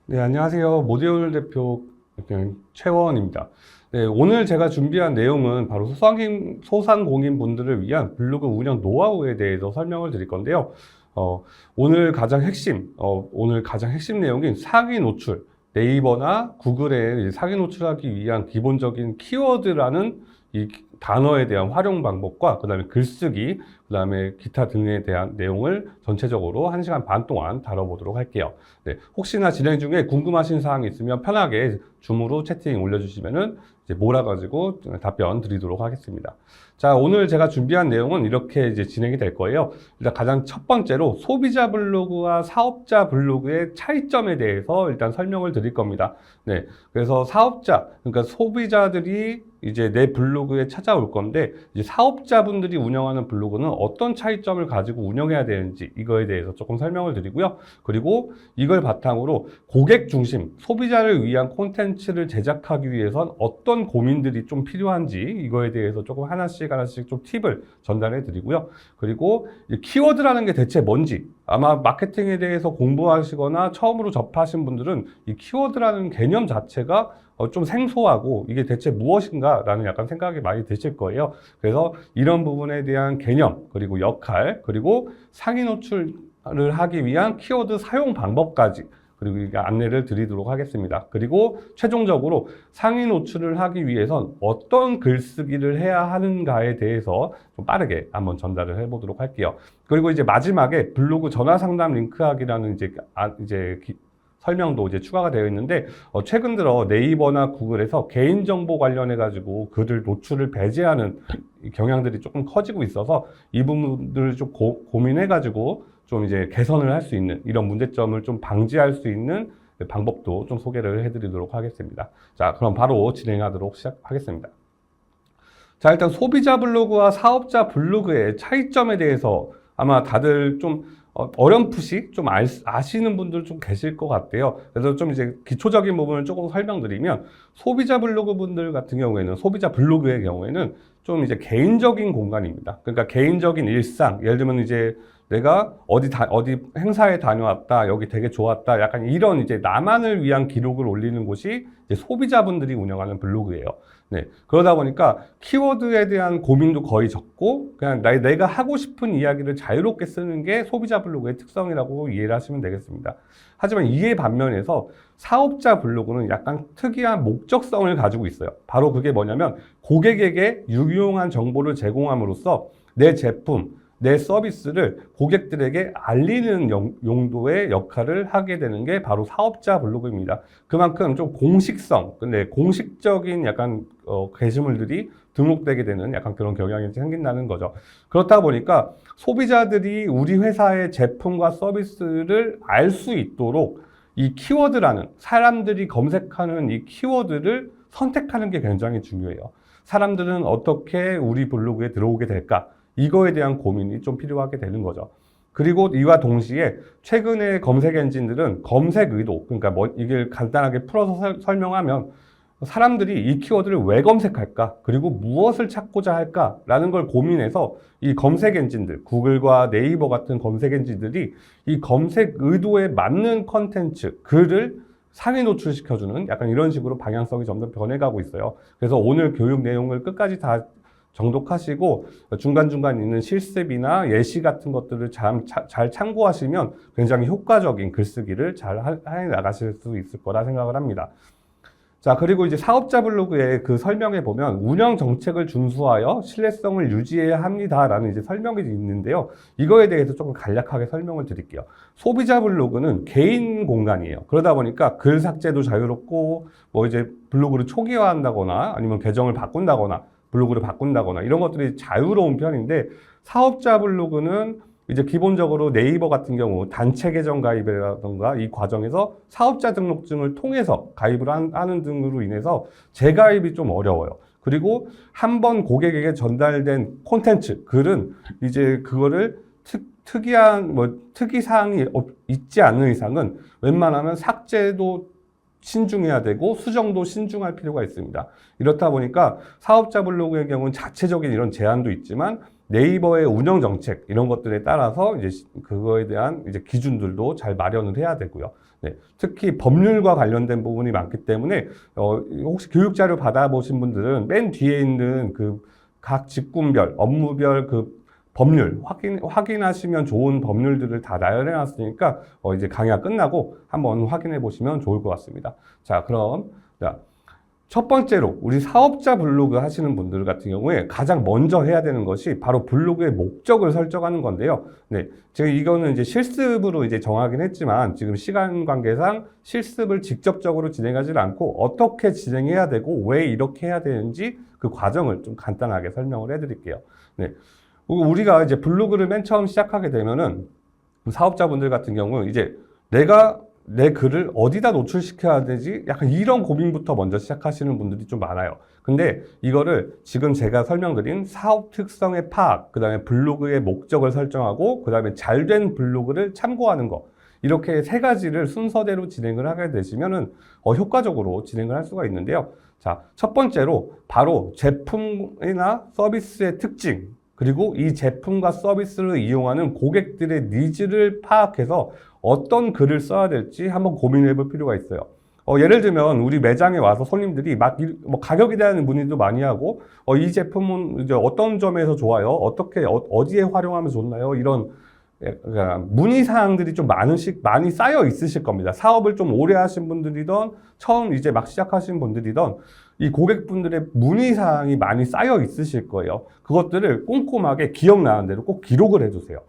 네, 안녕하세요. 모디올 대표 최원입니다. 네, 오늘 제가 준비한 내용은 바로 소상공인 분들을 위한 블로그 운영 노하우에 대해서 설명을 드릴 건데요. 오늘 가장 핵심 내용인 상위 노출, 네이버나 구글에 상위 노출하기 위한 기본적인 키워드라는 이 단어에 대한 활용 방법과 그다음에 글쓰기, 그다음에 기타 등에 대한 내용을 전체적으로 1시간 반 동안 다뤄보도록 할게요. 네, 혹시나 진행 중에 궁금하신 사항이 있으면 편하게 줌으로 채팅 올려주시면은 이제 몰아가지고 답변 드리도록 하겠습니다. 자, 오늘 제가 준비한 내용은 이렇게 이제 진행이 될 거예요. 일단 가장 첫 번째로 소비자 블로그와 사업자 블로그의 차이점에 대해서 일단 설명을 드릴 겁니다. 네, 그래서 그러니까 소비자들이 이제 내 블로그에 찾아올 건데, 이제 사업자분들이 운영하는 블로그는 어떤 차이점을 가지고 운영해야 되는지 이거에 대해서 조금 설명을 드리고요. 그리고 이걸 바탕으로 고객 중심, 소비자를 위한 콘텐츠를 제작하기 위해선 어떤 고민들이 좀 필요한지 이거에 대해서 조금 하나씩 좀 팁을 전달해 드리고요. 그리고 키워드라는 게 대체 뭔지, 아마 마케팅에 대해서 공부하시거나 처음으로 접하신 분들은 이 키워드라는 개념 자체가 좀 생소하고 이게 대체 무엇인가 라는 약간 생각이 많이 드실 거예요. 그래서 이런 부분에 대한 개념, 그리고 역할, 그리고 상위 노출을 하기 위한 키워드 사용 방법까지, 그리고 안내를 드리도록 하겠습니다. 그리고 최종적으로 상위 노출을 하기 위해선 어떤 글쓰기를 해야 하는가에 대해서 좀 빠르게 한번 전달을 해보도록 할게요. 그리고 이제 마지막에 블로그 전화 상담 링크하기라는 설명도 이제 추가가 되어 있는데, 최근 들어 네이버나 구글에서 개인정보 관련해가지고 글을 노출을 배제하는 경향들이 조금 커지고 있어서 이 부분들을 좀 고민해가지고 좀 이제 개선을 할 수 있는, 이런 문제점을 좀 방지할 수 있는 방법도 좀 소개를 해드리도록 하겠습니다. 자, 그럼 바로 진행하도록 시작하겠습니다. 자, 일단 소비자 블로그와 사업자 블로그의 차이점에 대해서 아마 다들 좀 어렴풋이 좀 아시는 분들 좀 계실 것 같아요. 그래서 좀 이제 기초적인 부분을 조금 설명드리면, 소비자 블로그 분들 같은 경우에는, 소비자 블로그의 경우에는 좀 이제 개인적인 공간입니다. 그러니까 개인적인 일상, 예를 들면 이제 내가 어디 행사에 다녀왔다, 여기 되게 좋았다, 약간 이런 이제 나만을 위한 기록을 올리는 곳이 이제 소비자분들이 운영하는 블로그예요. 네. 그러다 보니까 키워드에 대한 고민도 거의 적고, 그냥 내가 하고 싶은 이야기를 자유롭게 쓰는 게 소비자 블로그의 특성이라고 이해를 하시면 되겠습니다. 하지만 이에 반면에서 사업자 블로그는 약간 특이한 목적성을 가지고 있어요. 바로 그게 뭐냐면, 고객에게 유용한 정보를 제공함으로써 내 제품, 내 서비스를 고객들에게 알리는 용도의 역할을 하게 되는 게 바로 사업자 블로그입니다. 그만큼 좀 근데 공식적인 약간 게시물들이 등록되게 되는 약간 그런 경향이 생긴다는 거죠. 그렇다 보니까 소비자들이 우리 회사의 제품과 서비스를 알 수 있도록 이 키워드라는, 사람들이 검색하는 이 키워드를 선택하는 게 굉장히 중요해요. 사람들은 어떻게 우리 블로그에 들어오게 될까? 이거에 대한 고민이 좀 필요하게 되는 거죠. 그리고 이와 동시에 최근에 검색 엔진들은 검색 의도, 그러니까 이걸 간단하게 풀어서 설명하면, 사람들이 이 키워드를 왜 검색할까? 그리고 무엇을 찾고자 할까? 라는 걸 고민해서 이 검색 엔진들, 구글과 네이버 같은 검색 엔진들이 이 검색 의도에 맞는 컨텐츠, 글을 상위 노출시켜주는 약간 이런 식으로 방향성이 점점 변해가고 있어요. 그래서 오늘 교육 내용을 끝까지 다 정독하시고 중간중간 있는 실습이나 예시 같은 것들을 잘 참고하시면 굉장히 효과적인 글쓰기를 잘 해 나가실 수 있을 거라 생각을 합니다. 자, 그리고 이제 사업자 블로그에 그 설명에 보면 운영 정책을 준수하여 신뢰성을 유지해야 합니다라는 이제 설명이 있는데요. 이거에 대해서 조금 간략하게 설명을 드릴게요. 소비자 블로그는 개인 공간이에요. 그러다 보니까 글 삭제도 자유롭고, 뭐 이제 블로그를 초기화한다거나 아니면 계정을 바꾼다거나 블로그를 바꾼다거나 이런 것들이 자유로운 편인데, 사업자 블로그는 이제 기본적으로 네이버 같은 경우 단체 계정 가입이라던가 이 과정에서 사업자 등록증을 통해서 가입을 하는 등으로 인해서 재가입이 좀 어려워요. 그리고 한번 고객에게 전달된 콘텐츠, 글은 이제 그거를 특이한 특이사항이 있지 않는 이상은 웬만하면 삭제도 신중해야 되고 수정도 신중할 필요가 있습니다. 이렇다 보니까 사업자 블로그의 경우는 자체적인 이런 제한도 있지만 네이버의 운영 정책 이런 것들에 따라서 이제 그거에 대한 이제 기준들도 잘 마련을 해야 되고요. 네, 특히 법률과 관련된 부분이 많기 때문에 혹시 교육 자료 받아보신 분들은 맨 뒤에 있는 그 각 직군별, 업무별 그 법률 확인하시면 좋은 법률들을 다 나열해 놨으니까 이제 강의가 끝나고 한번 확인해 보시면 좋을 것 같습니다. 자, 그럼 첫 번째로 우리 사업자 블로그 하시는 분들 같은 경우에 가장 먼저 해야 되는 것이 바로 블로그의 목적을 설정하는 건데요. 네, 지금 이거는 이제 실습으로 이제 정하긴 했지만 지금 시간 관계상 실습을 직접적으로 진행하지 않고 어떻게 진행해야 되고 왜 이렇게 해야 되는지 그 과정을 좀 간단하게 설명을 해드릴게요. 네, 우리가 이제 블로그를 맨 처음 시작하게 되면은 사업자분들 같은 경우는 이제 내가 내 글을 어디다 노출시켜야 되지? 약간 이런 고민부터 먼저 시작하시는 분들이 좀 많아요. 근데 이거를 지금 제가 설명드린 사업 특성의 파악, 그 다음에 블로그의 목적을 설정하고, 그 다음에 잘된 블로그를 참고하는 거. 이렇게 세 가지를 순서대로 진행을 하게 되시면은 효과적으로 진행을 할 수가 있는데요. 자, 첫 번째로 바로 제품이나 서비스의 특징, 그리고 이 제품과 서비스를 이용하는 고객들의 니즈를 파악해서 어떤 글을 써야 될지 한번 고민해 볼 필요가 있어요. 예를 들면 우리 매장에 와서 손님들이 뭐 가격에 대한 문의도 많이 하고 이 제품은 이제 어떤 점에서 좋아요? 어떻게 어디에 활용하면 좋나요? 이런 그러니까 문의 사항들이 좀 많이 쌓여 있으실 겁니다. 사업을 좀 오래 하신 분들이든 처음 이제 막 시작하신 분들이든 이 고객분들의 문의 사항이 많이 쌓여 있으실 거예요. 그것들을 꼼꼼하게 기억나는 대로 꼭 기록을 해두세요.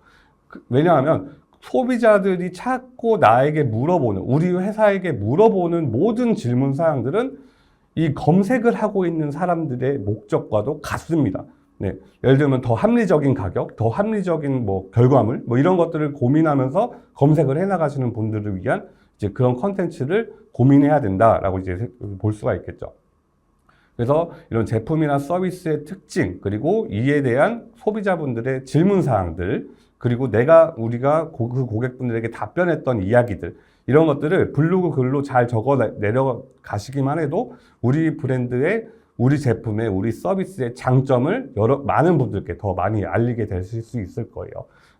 왜냐하면 소비자들이 찾고 나에게 물어보는, 우리 회사에게 물어보는 모든 질문 사항들은 이 검색을 하고 있는 사람들의 목적과도 같습니다. 네. 예를 들면 더 합리적인 가격, 더 합리적인 뭐 결과물, 뭐 이런 것들을 고민하면서 검색을 해 나가시는 분들을 위한 이제 그런 컨텐츠를 고민해야 된다라고 이제 볼 수가 있겠죠. 그래서 이런 제품이나 서비스의 특징, 그리고 이에 대한 소비자분들의 질문 사항들, 그리고 우리가 그 고객분들에게 답변했던 이야기들, 이런 것들을 블로그 글로 잘 적어 내려가시기만 해도 우리 브랜드의, 우리 제품의, 우리 서비스의 장점을 많은 분들께 더 많이 알리게 되실 수 있을 거예요.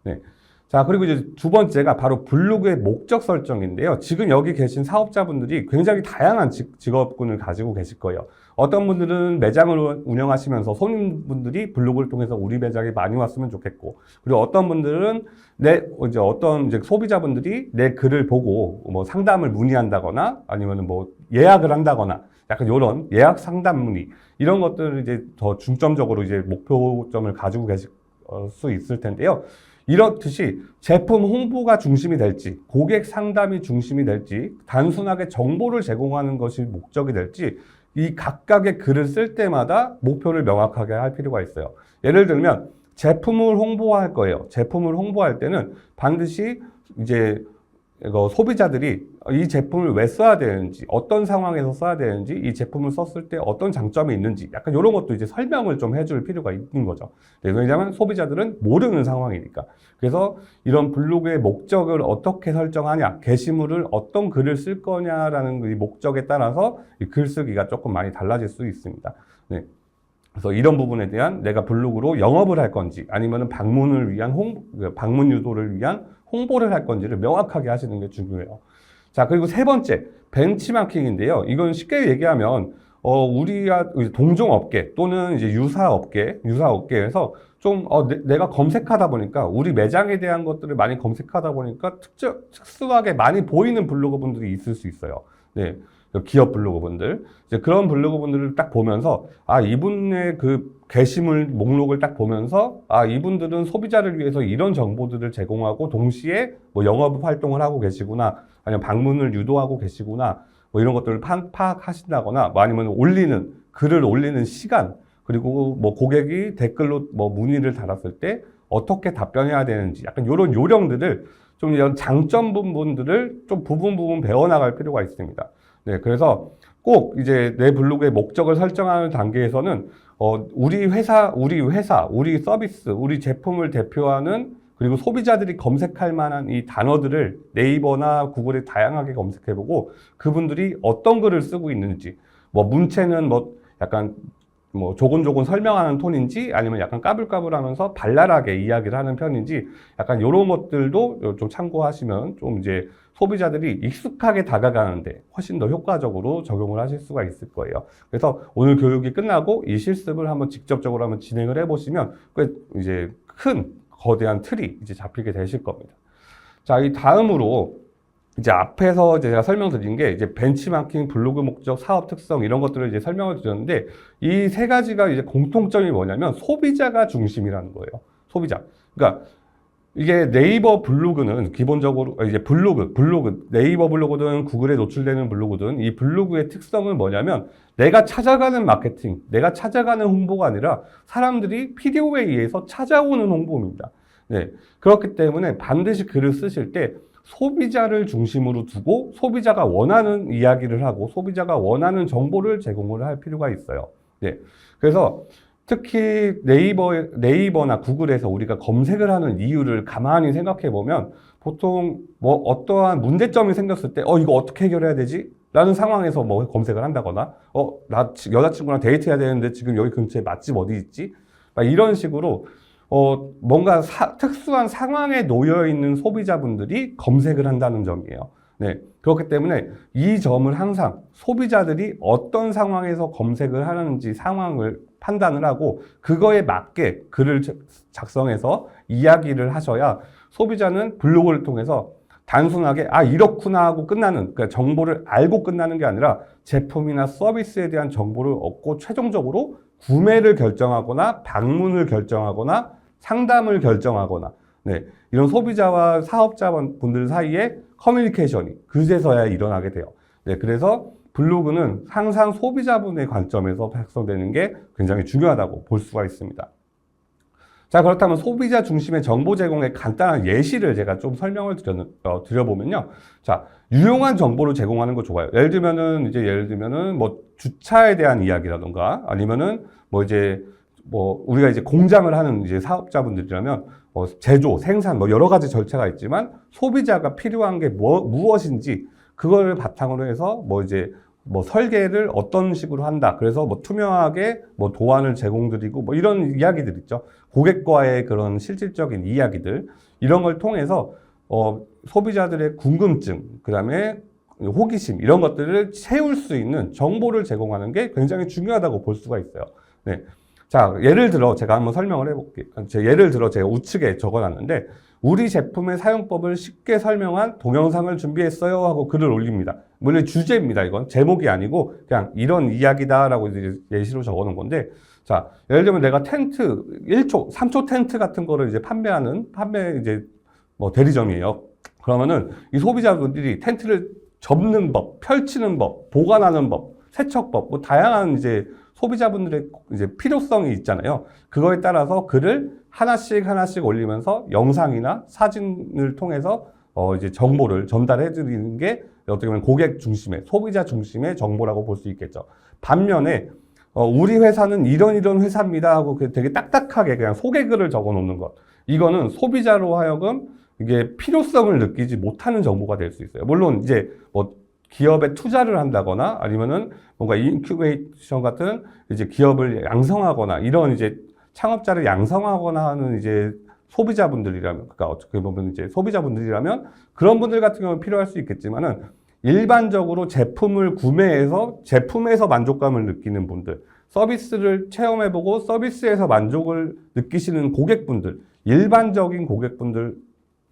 네. 자, 그리고 이제 두 번째가 바로 블로그의 목적 설정인데요. 지금 여기 계신 사업자분들이 굉장히 다양한 직업군을 가지고 계실 거예요. 어떤 분들은 매장을 운영하시면서 손님분들이 블로그를 통해서 우리 매장에 많이 왔으면 좋겠고, 그리고 어떤 분들은 이제 소비자분들이 내 글을 보고 뭐 상담을 문의한다거나 아니면 뭐 예약을 한다거나 약간 이런 예약 상담 문의, 이런 것들을 이제 더 중점적으로 이제 목표점을 가지고 계실 수 있을 텐데요. 이렇듯이 제품 홍보가 중심이 될지, 고객 상담이 중심이 될지, 단순하게 정보를 제공하는 것이 목적이 될지, 이 각각의 글을 쓸 때마다 목표를 명확하게 할 필요가 있어요. 예를 들면 제품을 홍보할 거예요. 제품을 홍보할 때는 반드시 이제 소비자들이 이 제품을 왜 써야 되는지, 어떤 상황에서 써야 되는지, 이 제품을 썼을 때 어떤 장점이 있는지, 약간 이런 것도 이제 설명을 좀 해줄 필요가 있는 거죠. 네, 왜냐하면 소비자들은 모르는 상황이니까. 그래서 이런 블로그의 목적을 어떻게 설정하냐, 게시물을 어떤 글을 쓸 거냐라는 이 목적에 따라서 이 글쓰기가 조금 많이 달라질 수 있습니다. 네. 그래서 이런 부분에 대한 내가 블로그로 영업을 할 건지, 아니면 방문을 위한 방문 유도를 위한 홍보를 할 건지를 명확하게 하시는 게 중요해요. 자, 그리고 세 번째, 벤치마킹인데요. 이건 쉽게 얘기하면, 우리가 동종 업계 또는 이제 유사 업계에서 좀, 내가 검색하다 보니까, 우리 매장에 대한 것들을 많이 검색하다 보니까 특수하게 많이 보이는 블로그 분들이 있을 수 있어요. 네. 기업 블로그분들, 이제 그런 블로그분들을 딱 보면서 이분의 그 게시물 목록을 딱 보면서 이분들은 소비자를 위해서 이런 정보들을 제공하고 동시에 뭐 영업 활동을 하고 계시구나, 아니면 방문을 유도하고 계시구나, 뭐 이런 것들을 파악하신다거나, 뭐 아니면 글을 올리는 시간, 그리고 뭐 고객이 댓글로 뭐 문의를 달았을 때 어떻게 답변해야 되는지, 약간 이런 요령들을 좀 이런 장점 부분들을 좀 부분 배워나갈 필요가 있습니다. 네, 그래서 꼭 이제 내 블로그의 목적을 설정하는 단계에서는 우리 회사, 우리 서비스, 우리 제품을 대표하는 그리고 소비자들이 검색할 만한 이 단어들을 네이버나 구글에 다양하게 검색해보고 그분들이 어떤 글을 쓰고 있는지, 뭐 문체는 뭐 약간 뭐 조곤조곤 설명하는 톤인지 아니면 약간 까불까불하면서 발랄하게 이야기를 하는 편인지 약간 이런 것들도 좀 참고하시면 좀 이제 소비자들이 익숙하게 다가가는데 훨씬 더 효과적으로 적용을 하실 수가 있을 거예요. 그래서 오늘 교육이 끝나고 이 실습을 한번 직접적으로 한번 진행을 해보시면 꽤 이제 큰 거대한 틀이 이제 잡히게 되실 겁니다. 자, 이 다음으로 이제 앞에서 제가 설명드린 게 이제 벤치마킹, 블로그 목적, 사업 특성 이런 것들을 이제 설명을 드렸는데 이 세 가지가 이제 공통점이 뭐냐면 소비자가 중심이라는 거예요. 소비자. 그러니까 이게 네이버 블로그는 기본적으로 이제 블로그 네이버 블로그든 구글에 노출되는 블로그든 이 블로그의 특성은 뭐냐면 내가 찾아가는 마케팅, 내가 찾아가는 홍보가 아니라 사람들이 필요에 의해서 찾아오는 홍보입니다. 네. 그렇기 때문에 반드시 글을 쓰실 때 소비자를 중심으로 두고 소비자가 원하는 이야기를 하고 소비자가 원하는 정보를 제공을 할 필요가 있어요. 네. 그래서 특히 네이버나 구글에서 우리가 검색을 하는 이유를 가만히 생각해 보면 보통 뭐 어떠한 문제점이 생겼을 때 이거 어떻게 해결해야 되지? 라는 상황에서 뭐 검색을 한다거나 나 여자친구랑 데이트해야 되는데 지금 여기 근처에 맛집 어디 있지? 막 이런 식으로 뭔가 특수한 상황에 놓여 있는 소비자분들이 검색을 한다는 점이에요. 네. 그렇기 때문에 이 점을 항상 소비자들이 어떤 상황에서 검색을 하는지 상황을 판단을 하고 그거에 맞게 글을 작성해서 이야기를 하셔야 소비자는 블로그를 통해서 단순하게 이렇구나 하고 끝나는, 그러니까 정보를 알고 끝나는 게 아니라 제품이나 서비스에 대한 정보를 얻고 최종적으로 구매를 결정하거나 방문을 결정하거나 상담을 결정하거나, 네, 이런 소비자와 사업자분들 사이에 커뮤니케이션이 그제서야 일어나게 돼요. 네, 그래서 블로그는 항상 소비자분의 관점에서 작성되는 게 굉장히 중요하다고 볼 수가 있습니다. 자, 그렇다면 소비자 중심의 정보 제공의 간단한 예시를 제가 좀 설명을 드려보면요. 자, 유용한 정보를 제공하는 거 좋아요. 예를 들면은 뭐 주차에 대한 이야기라던가 아니면은 뭐 우리가 이제 공장을 하는 이제 사업자분들이라면 제조, 생산 뭐 여러 가지 절차가 있지만 소비자가 필요한 게 무엇인지 그걸 바탕으로 해서 뭐 설계를 어떤 식으로 한다. 그래서 뭐 투명하게 뭐 도안을 제공드리고 뭐 이런 이야기들 있죠. 고객과의 그런 실질적인 이야기들 이런 걸 통해서 소비자들의 궁금증, 그다음에 호기심 이런 것들을 채울 수 있는 정보를 제공하는 게 굉장히 중요하다고 볼 수가 있어요. 네. 자, 예를 들어 제가 한번 설명을 해볼게요. 예를 들어 제가 우측에 적어놨는데 우리 제품의 사용법을 쉽게 설명한 동영상을 준비했어요 하고 글을 올립니다. 물론 주제입니다. 이건 제목이 아니고 그냥 이런 이야기다라고 이제 예시로 적어놓은 건데, 자, 예를 들면 내가 텐트 1초, 3초 텐트 같은 거를 이제 판매 이제 뭐 대리점이에요. 그러면은 이 소비자분들이 텐트를 접는 법, 펼치는 법, 보관하는 법, 세척법, 뭐 다양한 이제 소비자분들의 이제 필요성이 있잖아요. 그거에 따라서 글을 하나씩 올리면서 영상이나 사진을 통해서 이제 정보를 전달해 드리는 게 어떻게 보면 고객 중심의, 소비자 중심의 정보라고 볼 수 있겠죠. 반면에 우리 회사는 이런 회사입니다 하고 되게 딱딱하게 그냥 소개글을 적어 놓는 것. 이거는 소비자로 하여금 이게 필요성을 느끼지 못하는 정보가 될 수 있어요. 물론 이제 뭐 기업에 투자를 한다거나 아니면은 뭔가 인큐베이션 같은 이제 기업을 양성하거나 이런 이제 창업자를 양성하거나 하는 이제 소비자분들이라면, 그러니까 어떻게 보면 이제 소비자분들이라면 그런 분들 같은 경우는 필요할 수 있겠지만은 일반적으로 제품을 구매해서 제품에서 만족감을 느끼는 분들, 서비스를 체험해보고 서비스에서 만족을 느끼시는 고객분들, 일반적인 고객분들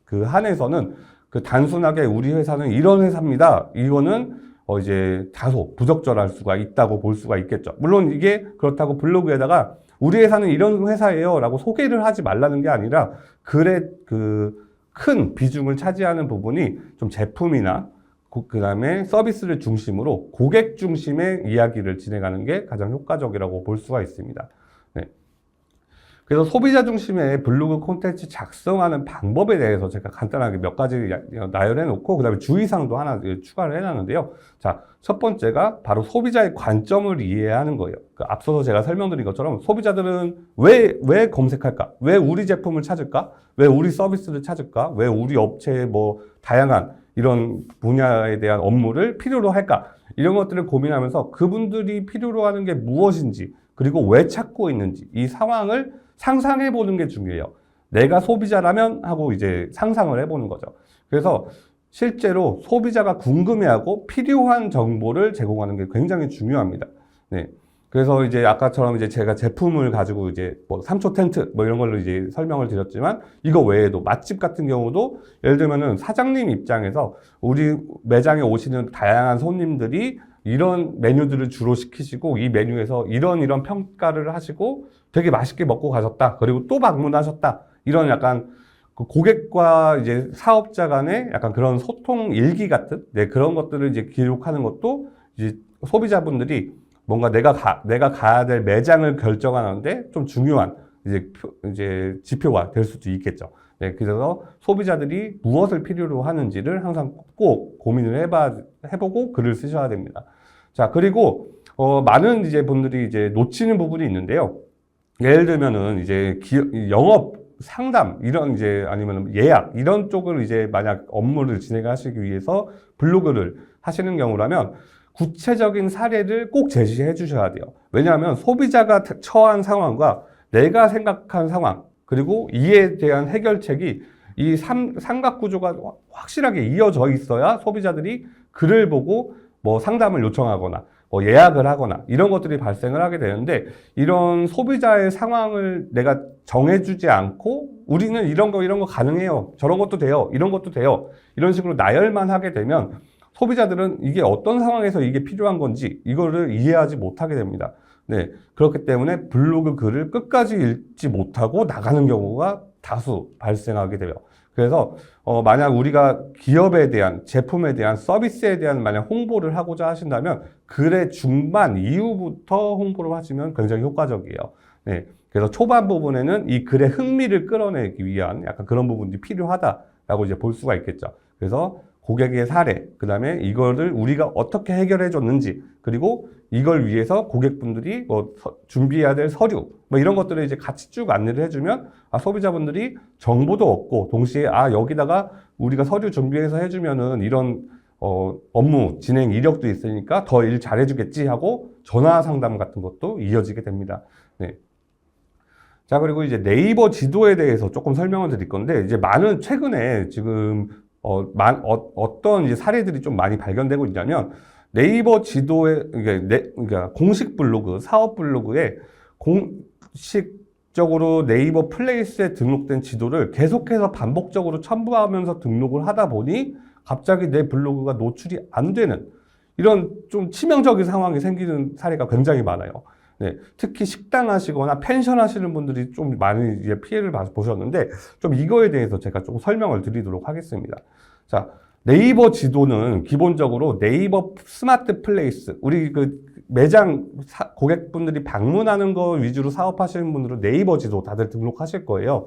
그 한에서는 그 단순하게 우리 회사는 이런 회사입니다. 이거는 이제 다소 부적절할 수가 있다고 볼 수가 있겠죠. 물론 이게 그렇다고 블로그에다가 우리 회사는 이런 회사예요 라고 소개를 하지 말라는 게 아니라 글의 그 큰 비중을 차지하는 부분이 좀 제품이나 그 다음에 서비스를 중심으로 고객 중심의 이야기를 진행하는 게 가장 효과적이라고 볼 수가 있습니다. 네. 그래서 소비자 중심의 블로그 콘텐츠 작성하는 방법에 대해서 제가 간단하게 몇 가지 나열해 놓고, 그 다음에 주의사항도 하나 추가를 해 놨는데요. 자, 첫 번째가 바로 소비자의 관점을 이해하는 거예요. 앞서서 제가 설명드린 것처럼 소비자들은 왜 검색할까? 왜 우리 제품을 찾을까? 왜 우리 서비스를 찾을까? 왜 우리 업체의 뭐 다양한 이런 분야에 대한 업무를 필요로 할까? 이런 것들을 고민하면서 그분들이 필요로 하는 게 무엇인지, 그리고 왜 찾고 있는지, 이 상황을 상상해 보는 게 중요해요. 내가 소비자라면 하고 이제 상상을 해보는 거죠. 그래서 실제로 소비자가 궁금해하고 필요한 정보를 제공하는 게 굉장히 중요합니다. 네. 그래서 이제 아까처럼 이제 제가 제품을 가지고 이제 뭐 3초 텐트 뭐 이런 걸로 이제 설명을 드렸지만, 이거 외에도 맛집 같은 경우도 예를 들면은 사장님 입장에서 우리 매장에 오시는 다양한 손님들이 이런 메뉴들을 주로 시키시고 이 메뉴에서 이런 평가를 하시고 되게 맛있게 먹고 가셨다. 그리고 또 방문하셨다. 이런 약간 그 고객과 이제 사업자 간의 약간 그런 소통 일기 같은, 네, 그런 것들을 이제 기록하는 것도 이제 소비자분들이 뭔가 내가 가야 될 매장을 결정하는데 좀 중요한 이제 지표가 될 수도 있겠죠. 네, 그래서 소비자들이 무엇을 필요로 하는지를 항상 꼭 고민을 해보고 글을 쓰셔야 됩니다. 자, 그리고 많은 이제 분들이 이제 놓치는 부분이 있는데요. 예를 들면은 이제 영업 상담 이런 이제 아니면 예약 이런 쪽을 이제 만약 업무를 진행하시기 위해서 블로그를 하시는 경우라면 구체적인 사례를 꼭 제시해 주셔야 돼요. 왜냐하면 소비자가 처한 상황과 내가 생각한 상황, 그리고 이에 대한 해결책이 이 삼각구조가 확실하게 이어져 있어야 소비자들이 글을 보고 뭐 상담을 요청하거나 뭐 예약을 하거나 이런 것들이 발생을 하게 되는데, 이런 소비자의 상황을 내가 정해주지 않고 우리는 이런 거 가능해요, 저런 것도 돼요, 이런 것도 돼요, 이런 식으로 나열만 하게 되면 소비자들은 이게 어떤 상황에서 이게 필요한 건지 이거를 이해하지 못하게 됩니다. 네, 그렇기 때문에 블로그 글을 끝까지 읽지 못하고 나가는 경우가 다수 발생하게 돼요. 그래서 만약 우리가 기업에 대한, 제품에 대한, 서비스에 대한 만약 홍보를 하고자 하신다면 글의 중반 이후부터 홍보를 하시면 굉장히 효과적이에요. 네, 그래서 초반 부분에는 이 글의 흥미를 끌어내기 위한 약간 그런 부분이 필요하다라고 이제 볼 수가 있겠죠. 그래서 고객의 사례, 그 다음에 이거를 우리가 어떻게 해결해 줬는지, 그리고 이걸 위해서 고객분들이 뭐 준비해야 될 서류, 뭐 이런 것들을 이제 같이 쭉 안내를 해주면, 소비자분들이 정보도 얻고, 동시에, 여기다가 우리가 서류 준비해서 해주면은 이런, 업무 진행 이력도 있으니까 더 일 잘해주겠지 하고 전화 상담 같은 것도 이어지게 됩니다. 네. 자, 그리고 이제 네이버 지도에 대해서 조금 설명을 드릴 건데, 이제 최근에 지금 어떤 이제 사례들이 좀 많이 발견되고 있냐면, 네이버 지도에, 그러니까 공식 블로그, 사업 블로그에 공식적으로 네이버 플레이스에 등록된 지도를 계속해서 반복적으로 첨부하면서 등록을 하다 보니 갑자기 내 블로그가 노출이 안 되는 이런 좀 치명적인 상황이 생기는 사례가 굉장히 많아요. 네, 특히 식당 하시거나 펜션 하시는 분들이 좀 많이 이제 피해를 보셨는데, 좀 이거에 대해서 제가 좀 설명을 드리도록 하겠습니다. 자, 네이버 지도는 기본적으로 네이버 스마트 플레이스, 우리 그 매장 고객분들이 방문하는 거 위주로 사업하시는 분들은 네이버 지도 다들 등록하실 거예요.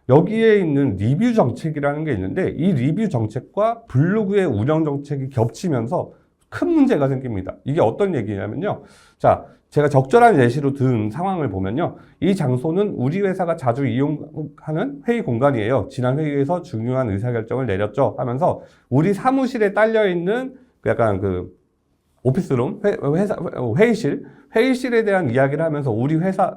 여기에 있는 리뷰 정책이라는 게 있는데, 이 리뷰 정책과 블로그의 운영 정책이 겹치면서 큰 문제가 생깁니다. 이게 어떤 얘기냐면요. 자, 제가 적절한 예시로 든 상황을 보면요. 이 장소는 우리 회사가 자주 이용하는 회의 공간이에요. 지난 회의에서 중요한 의사결정을 내렸죠 하면서 우리 사무실에 딸려있는 약간 그 오피스룸, 회의실에 대한 이야기를 하면서 우리 회사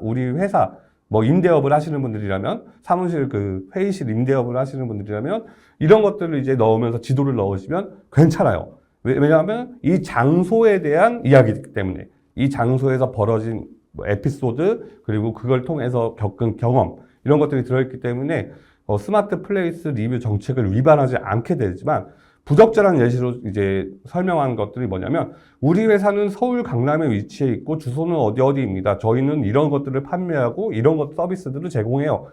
뭐 임대업을 하시는 분들이라면, 사무실 그 회의실 임대업을 하시는 분들이라면 이런 것들을 이제 넣으면서 지도를 넣으시면 괜찮아요. 왜냐하면 이 장소에 대한 이야기이기 때문에, 이 장소에서 벌어진 에피소드, 그리고 그걸 통해서 겪은 경험, 이런 것들이 들어있기 때문에 스마트 플레이스 리뷰 정책을 위반하지 않게 되지만, 부적절한 예시로 이제 설명한 것들이 뭐냐면, 우리 회사는 서울 강남에 위치해 있고 주소는 어디입니다. 저희는 이런 것들을 판매하고 이런 서비스들을 제공해요.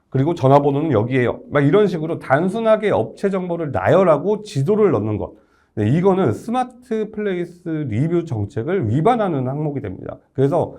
그리고 전화번호는 여기에요. 막 이런 식으로 단순하게 업체 정보를 나열하고 지도를 넣는 것. 네, 이거는 스마트 플레이스 리뷰 정책을 위반하는 항목이 됩니다. 그래서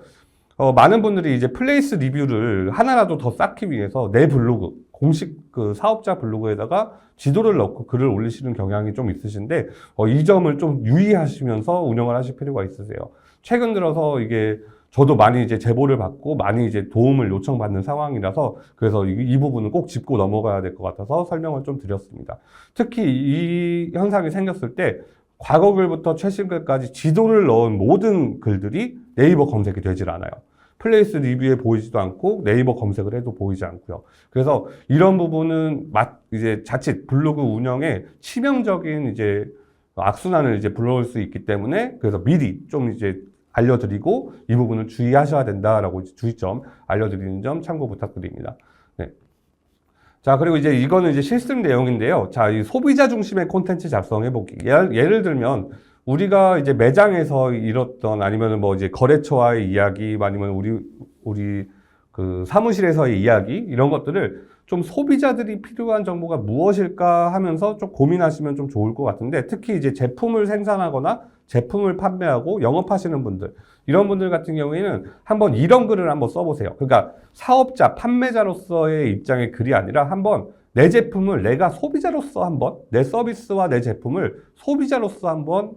많은 분들이 이제 플레이스 리뷰를 하나라도 더 쌓기 위해서 내 블로그, 공식 그 사업자 블로그에다가 지도를 넣고 글을 올리시는 경향이 좀 있으신데, 이 점을 좀 유의하시면서 운영을 하실 필요가 있으세요. 최근 들어서 이게 저도 많이 이제 제보를 받고 많이 이제 도움을 요청받는 상황이라서 그래서 이 부분은 꼭 짚고 넘어가야 될 것 같아서 설명을 좀 드렸습니다. 특히 이 현상이 생겼을 때 과거 글부터 최신 글까지 지도를 넣은 모든 글들이 네이버 검색이 되질 않아요. 플레이스 리뷰에 보이지도 않고 네이버 검색을 해도 보이지 않고요. 그래서 이런 부분은 이제 자칫 블로그 운영에 치명적인 이제 악순환을 이제 불러올 수 있기 때문에 그래서 미리 좀 이제 알려드리고 이 부분을 주의하셔야 된다라고 주의점 알려드리는 점 참고 부탁드립니다. 네. 자, 그리고 이제 이거는 이제 실습 내용인데요. 자, 이 소비자 중심의 콘텐츠 작성해보기. 예를 들면, 우리가 이제 매장에서 이뤘던 아니면 뭐 이제 거래처와의 이야기, 아니면 우리 그 사무실에서의 이야기, 이런 것들을 좀 소비자들이 필요한 정보가 무엇일까 하면서 좀 고민하시면 좀 좋을 것 같은데, 특히 이제 제품을 생산하거나 제품을 판매하고 영업하시는 분들, 이런 분들 같은 경우에는 한번 이런 글을 한번 써보세요. 그러니까 사업자, 판매자로서의 입장의 글이 아니라 한번 내 제품을 내가 소비자로서 한번, 내 서비스와 내 제품을 소비자로서 한번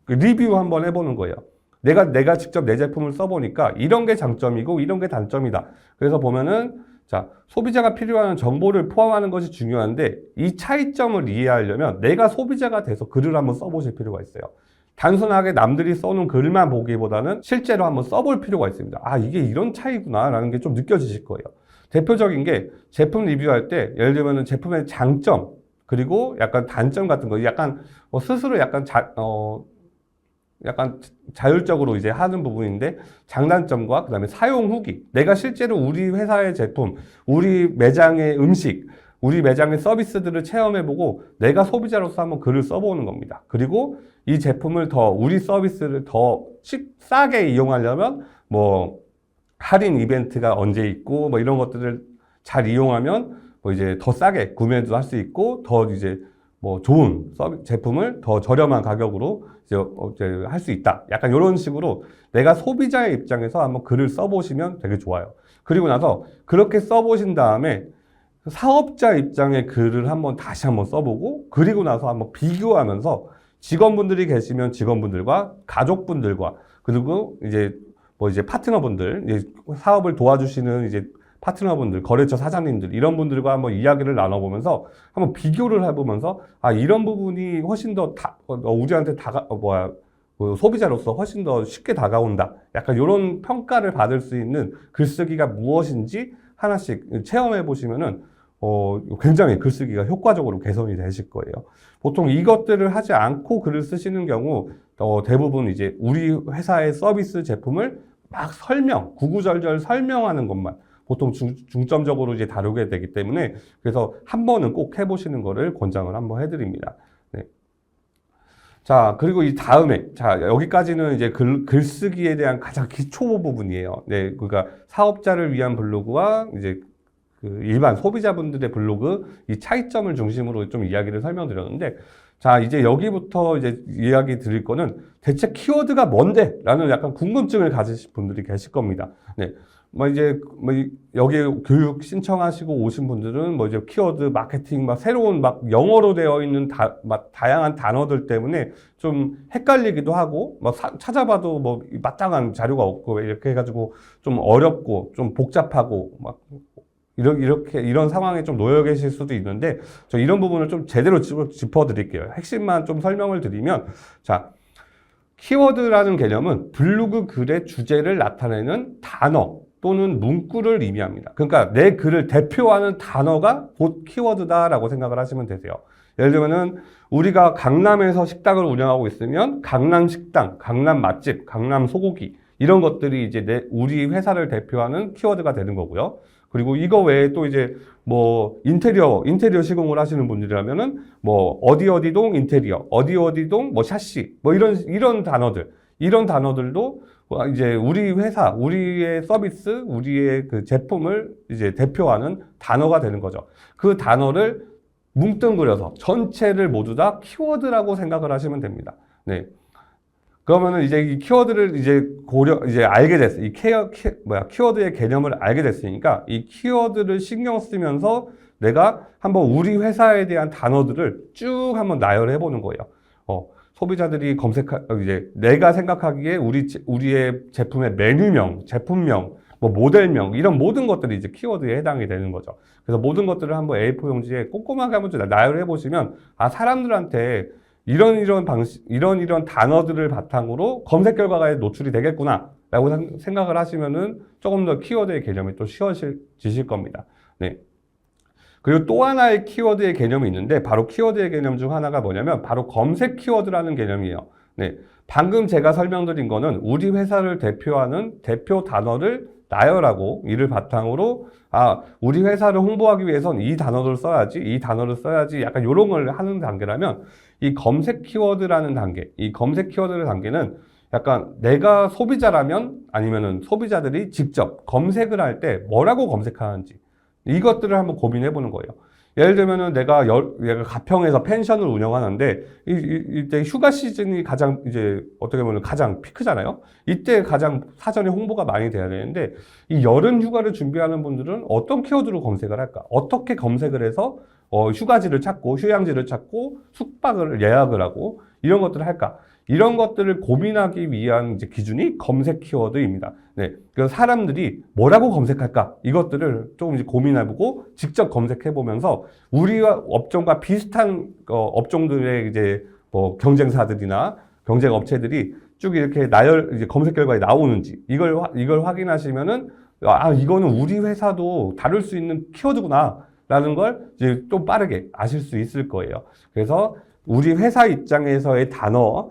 리뷰 한번 해보는 거예요. 내가 직접 내 제품을 써보니까 이런 게 장점이고 이런 게 단점이다. 그래서 보면은 자, 소비자가 필요한 정보를 포함하는 것이 중요한데 이 차이점을 이해하려면 내가 소비자가 돼서 글을 한번 써보실 필요가 있어요. 단순하게 남들이 써놓은 글만 보기보다는 실제로 한번 써볼 필요가 있습니다. 아, 이게 이런 차이구나 라는 게 좀 느껴지실 거예요. 대표적인 게 제품 리뷰할 때 예를 들면 제품의 장점 그리고 약간 단점 같은 거 약간 스스로 약간 약간 자율적으로 이제 하는 부분인데 장단점과 그다음에 사용 후기 내가 실제로 우리 회사의 제품, 우리 매장의 음식, 우리 매장의 서비스들을 체험해보고 내가 소비자로서 한번 글을 써보는 겁니다. 그리고 이 제품을 우리 서비스를 더 싸게 이용하려면 뭐 할인 이벤트가 언제 있고 뭐 이런 것들을 잘 이용하면 뭐 이제 더 싸게 구매도 할 수 있고 더 이제 뭐 좋은 제품을 더 저렴한 가격으로 이제 할 수 있다. 약간 이런 식으로 내가 소비자의 입장에서 한번 글을 써보시면 되게 좋아요. 그리고 나서 그렇게 써보신 다음에 사업자 입장의 글을 다시 한번 써보고 그리고 나서 한번 비교하면서 직원분들이 계시면 직원분들과 가족분들과 그리고 이제 파트너분들, 이제 사업을 도와주시는 이제 파트너분들, 거래처 사장님들 이런 분들과 한번 이야기를 나눠보면서 한번 비교를 해보면서 아 이런 부분이 훨씬 더 우리한테 소비자로서 훨씬 더 쉽게 다가온다. 약간 이런 평가를 받을 수 있는 글쓰기가 무엇인지 하나씩 체험해 보시면은 굉장히 글쓰기가 효과적으로 개선이 되실 거예요. 보통 이것들을 하지 않고 글을 쓰시는 경우 대부분 이제 우리 회사의 서비스 제품을 막 구구절절 설명하는 것만 보통 중점적으로 이제 다루게 되기 때문에 그래서 한 번은 꼭 해보시는 거를 권장을 한번 해드립니다. 네. 자, 그리고 이 다음에, 자, 여기까지는 이제 글쓰기에 대한 가장 기초 부분이에요. 네, 그러니까 사업자를 위한 블로그와 이제 그 일반 소비자분들의 블로그 이 차이점을 중심으로 좀 이야기를 설명드렸는데, 자, 이제 여기부터 이제 이야기 드릴 거는 대체 키워드가 뭔데? 라는 약간 궁금증을 가지신 분들이 계실 겁니다. 네. 여기 교육 신청하시고 오신 분들은 이제 키워드 마케팅 새로운 영어로 되어 있는 다양한 단어들 때문에 좀 헷갈리기도 하고 찾아봐도 마땅한 자료가 없고 이렇게 해가지고 좀 어렵고 좀 복잡하고 이런 상황에 좀 놓여 계실 수도 있는데 저 이런 부분을 좀 제대로 짚어 드릴게요. 핵심만 좀 설명을 드리면 자, 키워드라는 개념은 블로그 글의 주제를 나타내는 단어 또는 문구를 의미합니다. 그러니까 내 글을 대표하는 단어가 곧 키워드다라고 생각을 하시면 되세요. 예를 들면은 우리가 강남에서 식당을 운영하고 있으면 강남 식당, 강남 맛집, 강남 소고기 이런 것들이 이제 우리 회사를 대표하는 키워드가 되는 거고요. 그리고 이거 외에 또 이제 인테리어 시공을 하시는 분들이라면은 어디동 인테리어, 어디동 샤시 이런 단어들도 이제 우리 회사, 우리의 서비스, 우리의 그 제품을 이제 대표하는 단어가 되는 거죠. 그 단어를 뭉뚱그려서 전체를 모두 다 키워드라고 생각을 하시면 됩니다. 네. 그러면은 이제 이 키워드를 이제 이제 알게 됐어. 키워드의 개념을 알게 됐으니까 이 키워드를 신경 쓰면서 내가 한번 우리 회사에 대한 단어들을 쭉 한번 나열해 보는 거예요. 소비자들이 이제 내가 생각하기에 우리의 제품의 메뉴명, 제품명, 뭐 모델명, 이런 모든 것들이 이제 키워드에 해당이 되는 거죠. 그래서 모든 것들을 한번 A4 용지에 꼼꼼하게 한번 좀 나열해 보시면, 사람들한테 이런 단어들을 바탕으로 검색 결과가 노출이 되겠구나 라고 생각을 하시면은 조금 더 키워드의 개념이 또 쉬워지실 겁니다. 네. 그리고 또 하나의 키워드의 개념이 있는데, 바로 키워드의 개념 중 하나가 뭐냐면 바로 검색 키워드라는 개념이에요. 네. 방금 제가 설명드린 거는 우리 회사를 대표하는 대표 단어를 나열하고 이를 바탕으로 우리 회사를 홍보하기 위해서는 이 단어를 써야지 약간 요런 걸 하는 단계라면, 이 검색 키워드라는 단계, 이 검색 키워드의 단계는 약간 내가 소비자라면, 아니면은 소비자들이 직접 검색을 할 때 뭐라고 검색하는지 이것들을 한번 고민해 보는 거예요. 예를 들면은 내가 가평에서 펜션을 운영하는데 이때 휴가 시즌이 가장 이제 어떻게 보면 가장 피크잖아요. 이때 가장 사전에 홍보가 많이 돼야 되는데, 이 여름 휴가를 준비하는 분들은 어떤 키워드로 검색을 할까? 어떻게 검색을 해서 휴가지를 찾고 휴양지를 찾고 숙박을 예약을 하고 이런 것들을 할까? 이런 것들을 고민하기 위한 이제 기준이 검색 키워드입니다. 네. 그래서 사람들이 뭐라고 검색할까? 이것들을 조금 이제 고민해보고 직접 검색해보면서 우리와 업종과 비슷한 업종들의 이제 뭐 경쟁사들이나 경쟁 업체들이 쭉 이렇게 이제 검색 결과에 나오는지 이걸 확인하시면은 이거는 우리 회사도 다룰 수 있는 키워드구나 라는 걸 이제 좀 빠르게 아실 수 있을 거예요. 그래서 우리 회사 입장에서의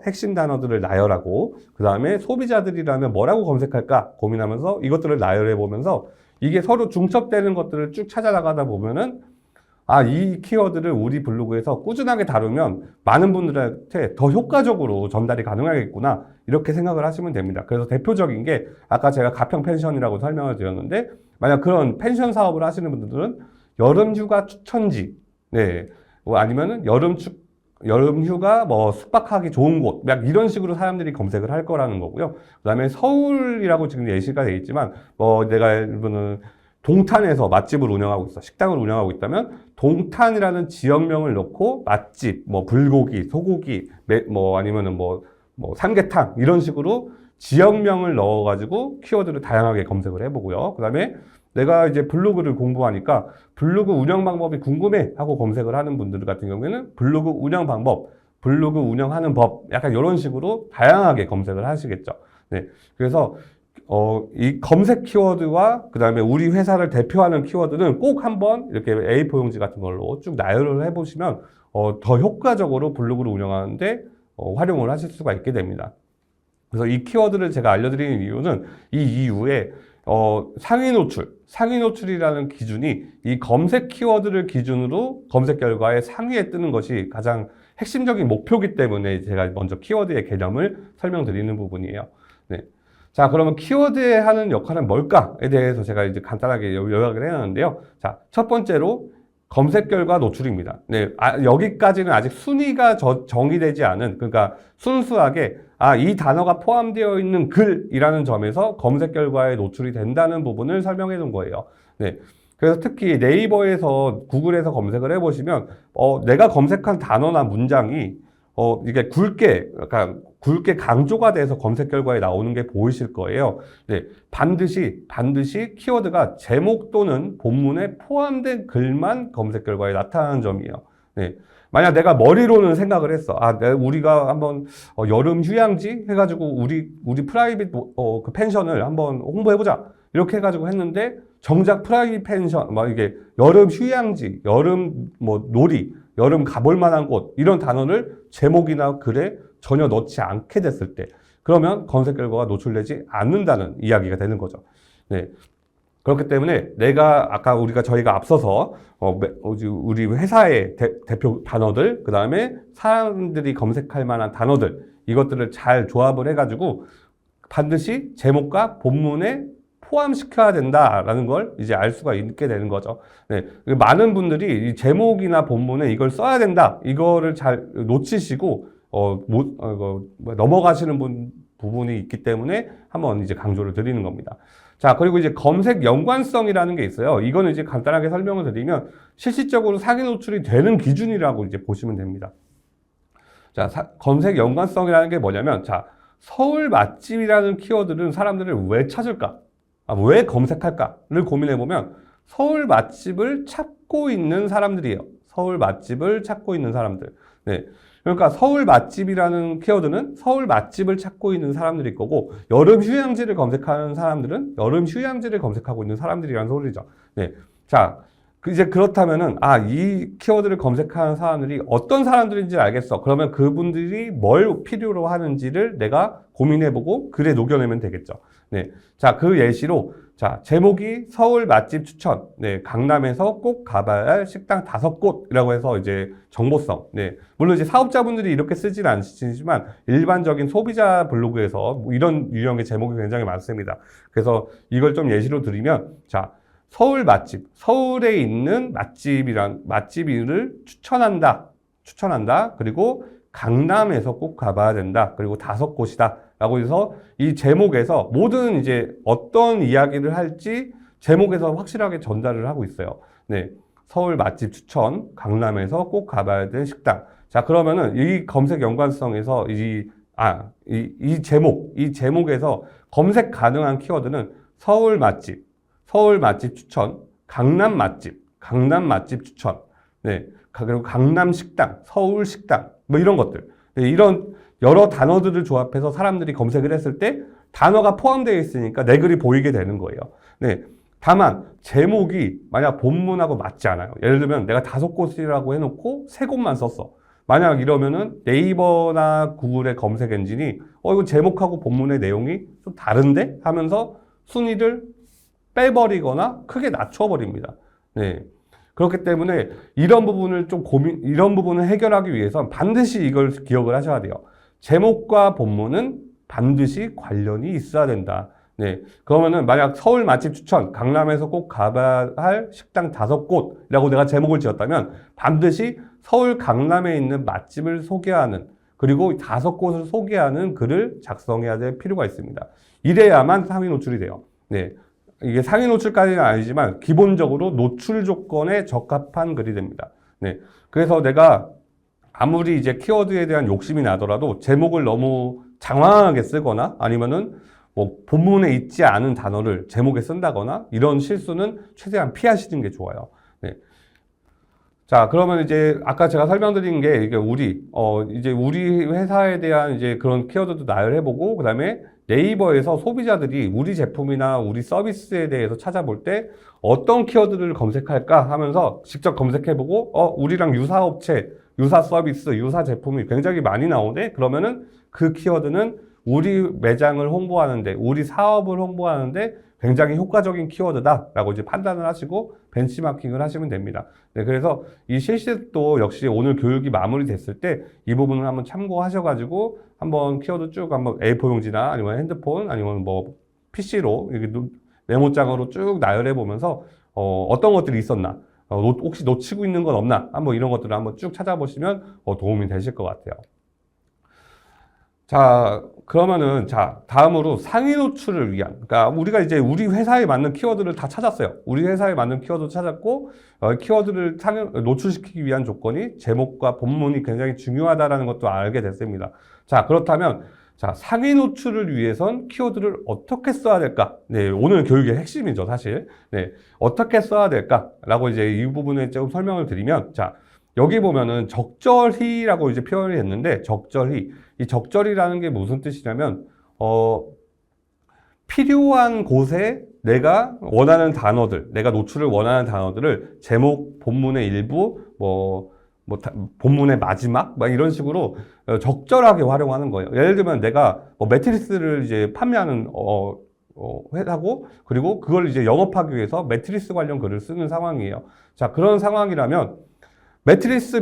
핵심 단어들을 나열하고, 그 다음에 소비자들이라면 뭐라고 검색할까 고민하면서 이것들을 나열해 보면서 이게 서로 중첩되는 것들을 쭉 찾아나가다 보면은 이 키워드를 우리 블로그에서 꾸준하게 다루면 많은 분들한테 더 효과적으로 전달이 가능하겠구나, 이렇게 생각을 하시면 됩니다. 그래서 대표적인 게 아까 제가 가평 펜션이라고 설명을 드렸는데, 만약 그런 펜션 사업을 하시는 분들은 여름 휴가 추천지, 네, 아니면은 여름 휴가 뭐 숙박하기 좋은 곳, 약 이런 식으로 사람들이 검색을 할 거라는 거고요. 그다음에 서울이라고 지금 예시가 되어 있지만, 내가 일부는 동탄에서 맛집을 운영하고 있어, 식당을 운영하고 있다면 동탄이라는 지역명을 넣고 맛집, 뭐 불고기, 소고기, 아니면은 뭐 삼계탕 이런 식으로 지역명을 넣어가지고 키워드를 다양하게 검색을 해보고요. 그다음에 내가 이제 블로그를 공부하니까 블로그 운영 방법이 궁금해 하고 검색을 하는 분들 같은 경우에는 블로그 운영 방법, 블로그 운영하는 법, 약간 이런 식으로 다양하게 검색을 하시겠죠. 네. 그래서 이 검색 키워드와 그 다음에 우리 회사를 대표하는 키워드는 꼭 한번 이렇게 A4 용지 같은 걸로 쭉 나열을 해보시면 더 효과적으로 블로그를 운영하는데 활용을 하실 수가 있게 됩니다. 그래서 이 키워드를 제가 알려드리는 이유는 이 이후에 상위 노출이라는 기준이 이 검색 키워드를 기준으로 검색 결과의 상위에 뜨는 것이 가장 핵심적인 목표이기 때문에 제가 먼저 키워드의 개념을 설명드리는 부분이에요. 네. 자, 그러면 키워드에 하는 역할은 뭘까에 대해서 제가 이제 간단하게 요약을 해놨는데요. 자, 첫 번째로 검색 결과 노출입니다. 네, 여기까지는 아직 순위가 정의되지 않은, 그러니까 순수하게 이 단어가 포함되어 있는 글이라는 점에서 검색 결과에 노출이 된다는 부분을 설명해 놓은 거예요. 네. 그래서 특히 네이버에서 구글에서 검색을 해보시면 내가 검색한 단어나 문장이 이게 굵게 강조가 돼서 검색 결과에 나오는 게 보이실 거예요. 네, 반드시 키워드가 제목 또는 본문에 포함된 글만 검색 결과에 나타나는 점이에요. 네, 만약 내가 머리로는 생각을 했어. 우리가 한번 여름 휴양지 해가지고 우리 프라이빗 그 펜션을 한번 홍보해보자, 이렇게 해가지고 했는데 정작 프라이빗 펜션 이게 여름 휴양지, 여름 놀이, 여름 가볼 만한 곳, 이런 단어를 제목이나 글에 전혀 넣지 않게 됐을 때, 그러면 검색 결과가 노출되지 않는다는 이야기가 되는 거죠. 네. 그렇기 때문에 저희가 앞서서 우리 회사의 대표 단어들, 그 다음에 사람들이 검색할 만한 단어들, 이것들을 잘 조합을 해가지고 반드시 제목과 본문에 포함시켜야 된다라는 걸 이제 알 수가 있게 되는 거죠. 네. 많은 분들이 이 제목이나 본문에 이걸 써야 된다, 이거를 잘 놓치시고 넘어가시는 부분이 있기 때문에 한번 이제 강조를 드리는 겁니다. 자, 그리고 이제 검색 연관성이라는 게 있어요. 이거는 이제 간단하게 설명을 드리면 실질적으로 상위 노출이 되는 기준이라고 이제 보시면 됩니다. 자, 검색 연관성이라는 게 뭐냐면, 자, 서울 맛집이라는 키워드는 사람들을 왜 찾을까? 왜 검색할까를 고민해보면, 서울 맛집을 찾고 있는 사람들이에요. 서울 맛집을 찾고 있는 사람들. 네. 그러니까 서울 맛집이라는 키워드는 서울 맛집을 찾고 있는 사람들일 거고, 여름 휴양지를 검색하는 사람들은 여름 휴양지를 검색하고 있는 사람들이라는 소리죠. 네. 자, 이제 그렇다면은, 이 키워드를 검색하는 사람들이 어떤 사람들인지 알겠어. 그러면 그분들이 뭘 필요로 하는지를 내가 고민해보고 글에 녹여내면 되겠죠. 네. 자, 그 예시로, 자, 제목이 서울 맛집 추천. 네. 강남에서 꼭 가봐야 할 식당 5곳이라고 해서 이제 정보성. 네. 물론 이제 사업자분들이 이렇게 쓰진 않으시지만 일반적인 소비자 블로그에서 뭐 이런 유형의 제목이 굉장히 많습니다. 그래서 이걸 좀 예시로 드리면, 자, 서울 맛집, 서울에 있는 맛집을 추천한다. 그리고 강남에서 꼭 가봐야 된다. 그리고 5곳이다. 라고 해서 이 제목에서 모든 이제 어떤 이야기를 할지 제목에서 확실하게 전달을 하고 있어요. 네. 서울 맛집 추천, 강남에서 꼭 가봐야 되는 식당. 자, 그러면은 이 검색 연관성에서 이 제목에서 검색 가능한 키워드는 서울 맛집 추천, 강남 맛집 추천, 네, 그리고 강남 식당, 서울 식당, 뭐 이런 것들. 네, 이런 여러 단어들을 조합해서 사람들이 검색을 했을 때 단어가 포함되어 있으니까 내 글이 보이게 되는 거예요. 네. 다만, 제목이 만약 본문하고 맞지 않아요. 예를 들면 내가 5곳이라고 해놓고 3곳만 썼어. 만약 이러면은 네이버나 구글의 검색 엔진이 이거 제목하고 본문의 내용이 좀 다른데? 하면서 순위를 빼버리거나 크게 낮춰버립니다. 네. 그렇기 때문에 이런 부분을 해결하기 위해선 반드시 이걸 기억을 하셔야 돼요. 제목과 본문은 반드시 관련이 있어야 된다. 네. 그러면은 만약 서울 맛집 추천, 강남에서 꼭 가봐야 할 식당 5곳이라고 내가 제목을 지었다면 반드시 서울 강남에 있는 맛집을 소개하는 그리고 5곳을 소개하는 글을 작성해야 될 필요가 있습니다. 이래야만 상위 노출이 돼요. 네. 이게 상위 노출까지는 아니지만 기본적으로 노출 조건에 적합한 글이 됩니다. 네. 그래서 내가 아무리 이제 키워드에 대한 욕심이 나더라도 제목을 너무 장황하게 쓰거나 아니면은 뭐 본문에 있지 않은 단어를 제목에 쓴다거나 이런 실수는 최대한 피하시는 게 좋아요. 네. 자, 그러면 이제 아까 제가 설명드린 게 이게 이제 우리 회사에 대한 이제 그런 키워드도 나열해보고 그다음에 네이버에서 소비자들이 우리 제품이나 우리 서비스에 대해서 찾아볼 때 어떤 키워드를 검색할까 하면서 직접 검색해보고 우리랑 유사 업체, 유사 서비스, 유사 제품이 굉장히 많이 나오네? 그러면은 그 키워드는 우리 매장을 홍보하는데, 우리 사업을 홍보하는데 굉장히 효과적인 키워드다라고 이제 판단을 하시고 벤치마킹을 하시면 됩니다. 네, 그래서 이 실습도 역시 오늘 교육이 마무리됐을 때 이 부분을 한번 참고하셔가지고 한번 키워드 쭉 한번 A4 용지나 아니면 핸드폰 아니면 뭐 PC로 이렇게 메모장으로 쭉 나열해 보면서 어떤 것들이 있었나, 혹시 놓치고 있는 건 없나, 한번 이런 것들을 한번 쭉 찾아보시면 도움이 되실 것 같아요. 자, 그러면은, 자, 다음으로 상위 노출을 위한, 그러니까 우리가 이제 우리 회사에 맞는 키워드를 다 찾았어요. 우리 회사에 맞는 키워드 찾았고, 키워드를 노출시키기 위한 조건이 제목과 본문이 굉장히 중요하다라는 것도 알게 됐습니다. 자, 그렇다면, 자, 상위 노출을 위해선 키워드를 어떻게 써야 될까? 네, 오늘 교육의 핵심이죠, 사실. 네, 어떻게 써야 될까라고 이제 이 부분에 좀 설명을 드리면, 자, 여기 보면은 적절히라고 이제 표현이 했는데, 적절히. 이 적절히라는 게 무슨 뜻이냐면, 필요한 곳에 내가 원하는 단어들, 내가 노출을 원하는 단어들을 제목, 본문의 일부, 본문의 마지막, 막 이런 식으로 적절하게 활용하는 거예요. 예를 들면 내가 매트리스를 이제 판매하는, 회사고, 그리고 그걸 이제 영업하기 위해서 매트리스 관련 글을 쓰는 상황이에요. 자, 그런 상황이라면, 매트리스,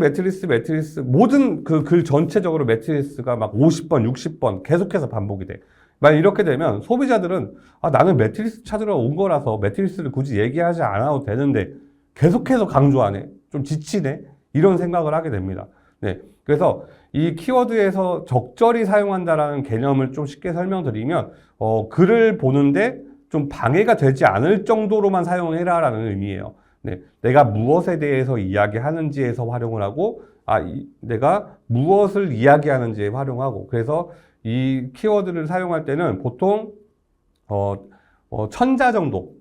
모든 그 글 전체적으로 매트리스가 막 50번, 60번 계속해서 반복이 돼. 만약 이렇게 되면 소비자들은 나는 매트리스 찾으러 온 거라서 매트리스를 굳이 얘기하지 않아도 되는데 계속해서 강조하네. 좀 지치네. 이런 생각을 하게 됩니다. 네. 그래서 이 키워드에서 적절히 사용한다라는 개념을 좀 쉽게 설명드리면, 글을 보는데 좀 방해가 되지 않을 정도로만 사용해라라는 의미예요. 네, 내가 무엇에 대해서 이야기하는지에서 활용을 하고, 내가 무엇을 이야기하는지에 활용하고, 그래서 이 키워드를 사용할 때는 보통 천자 정도,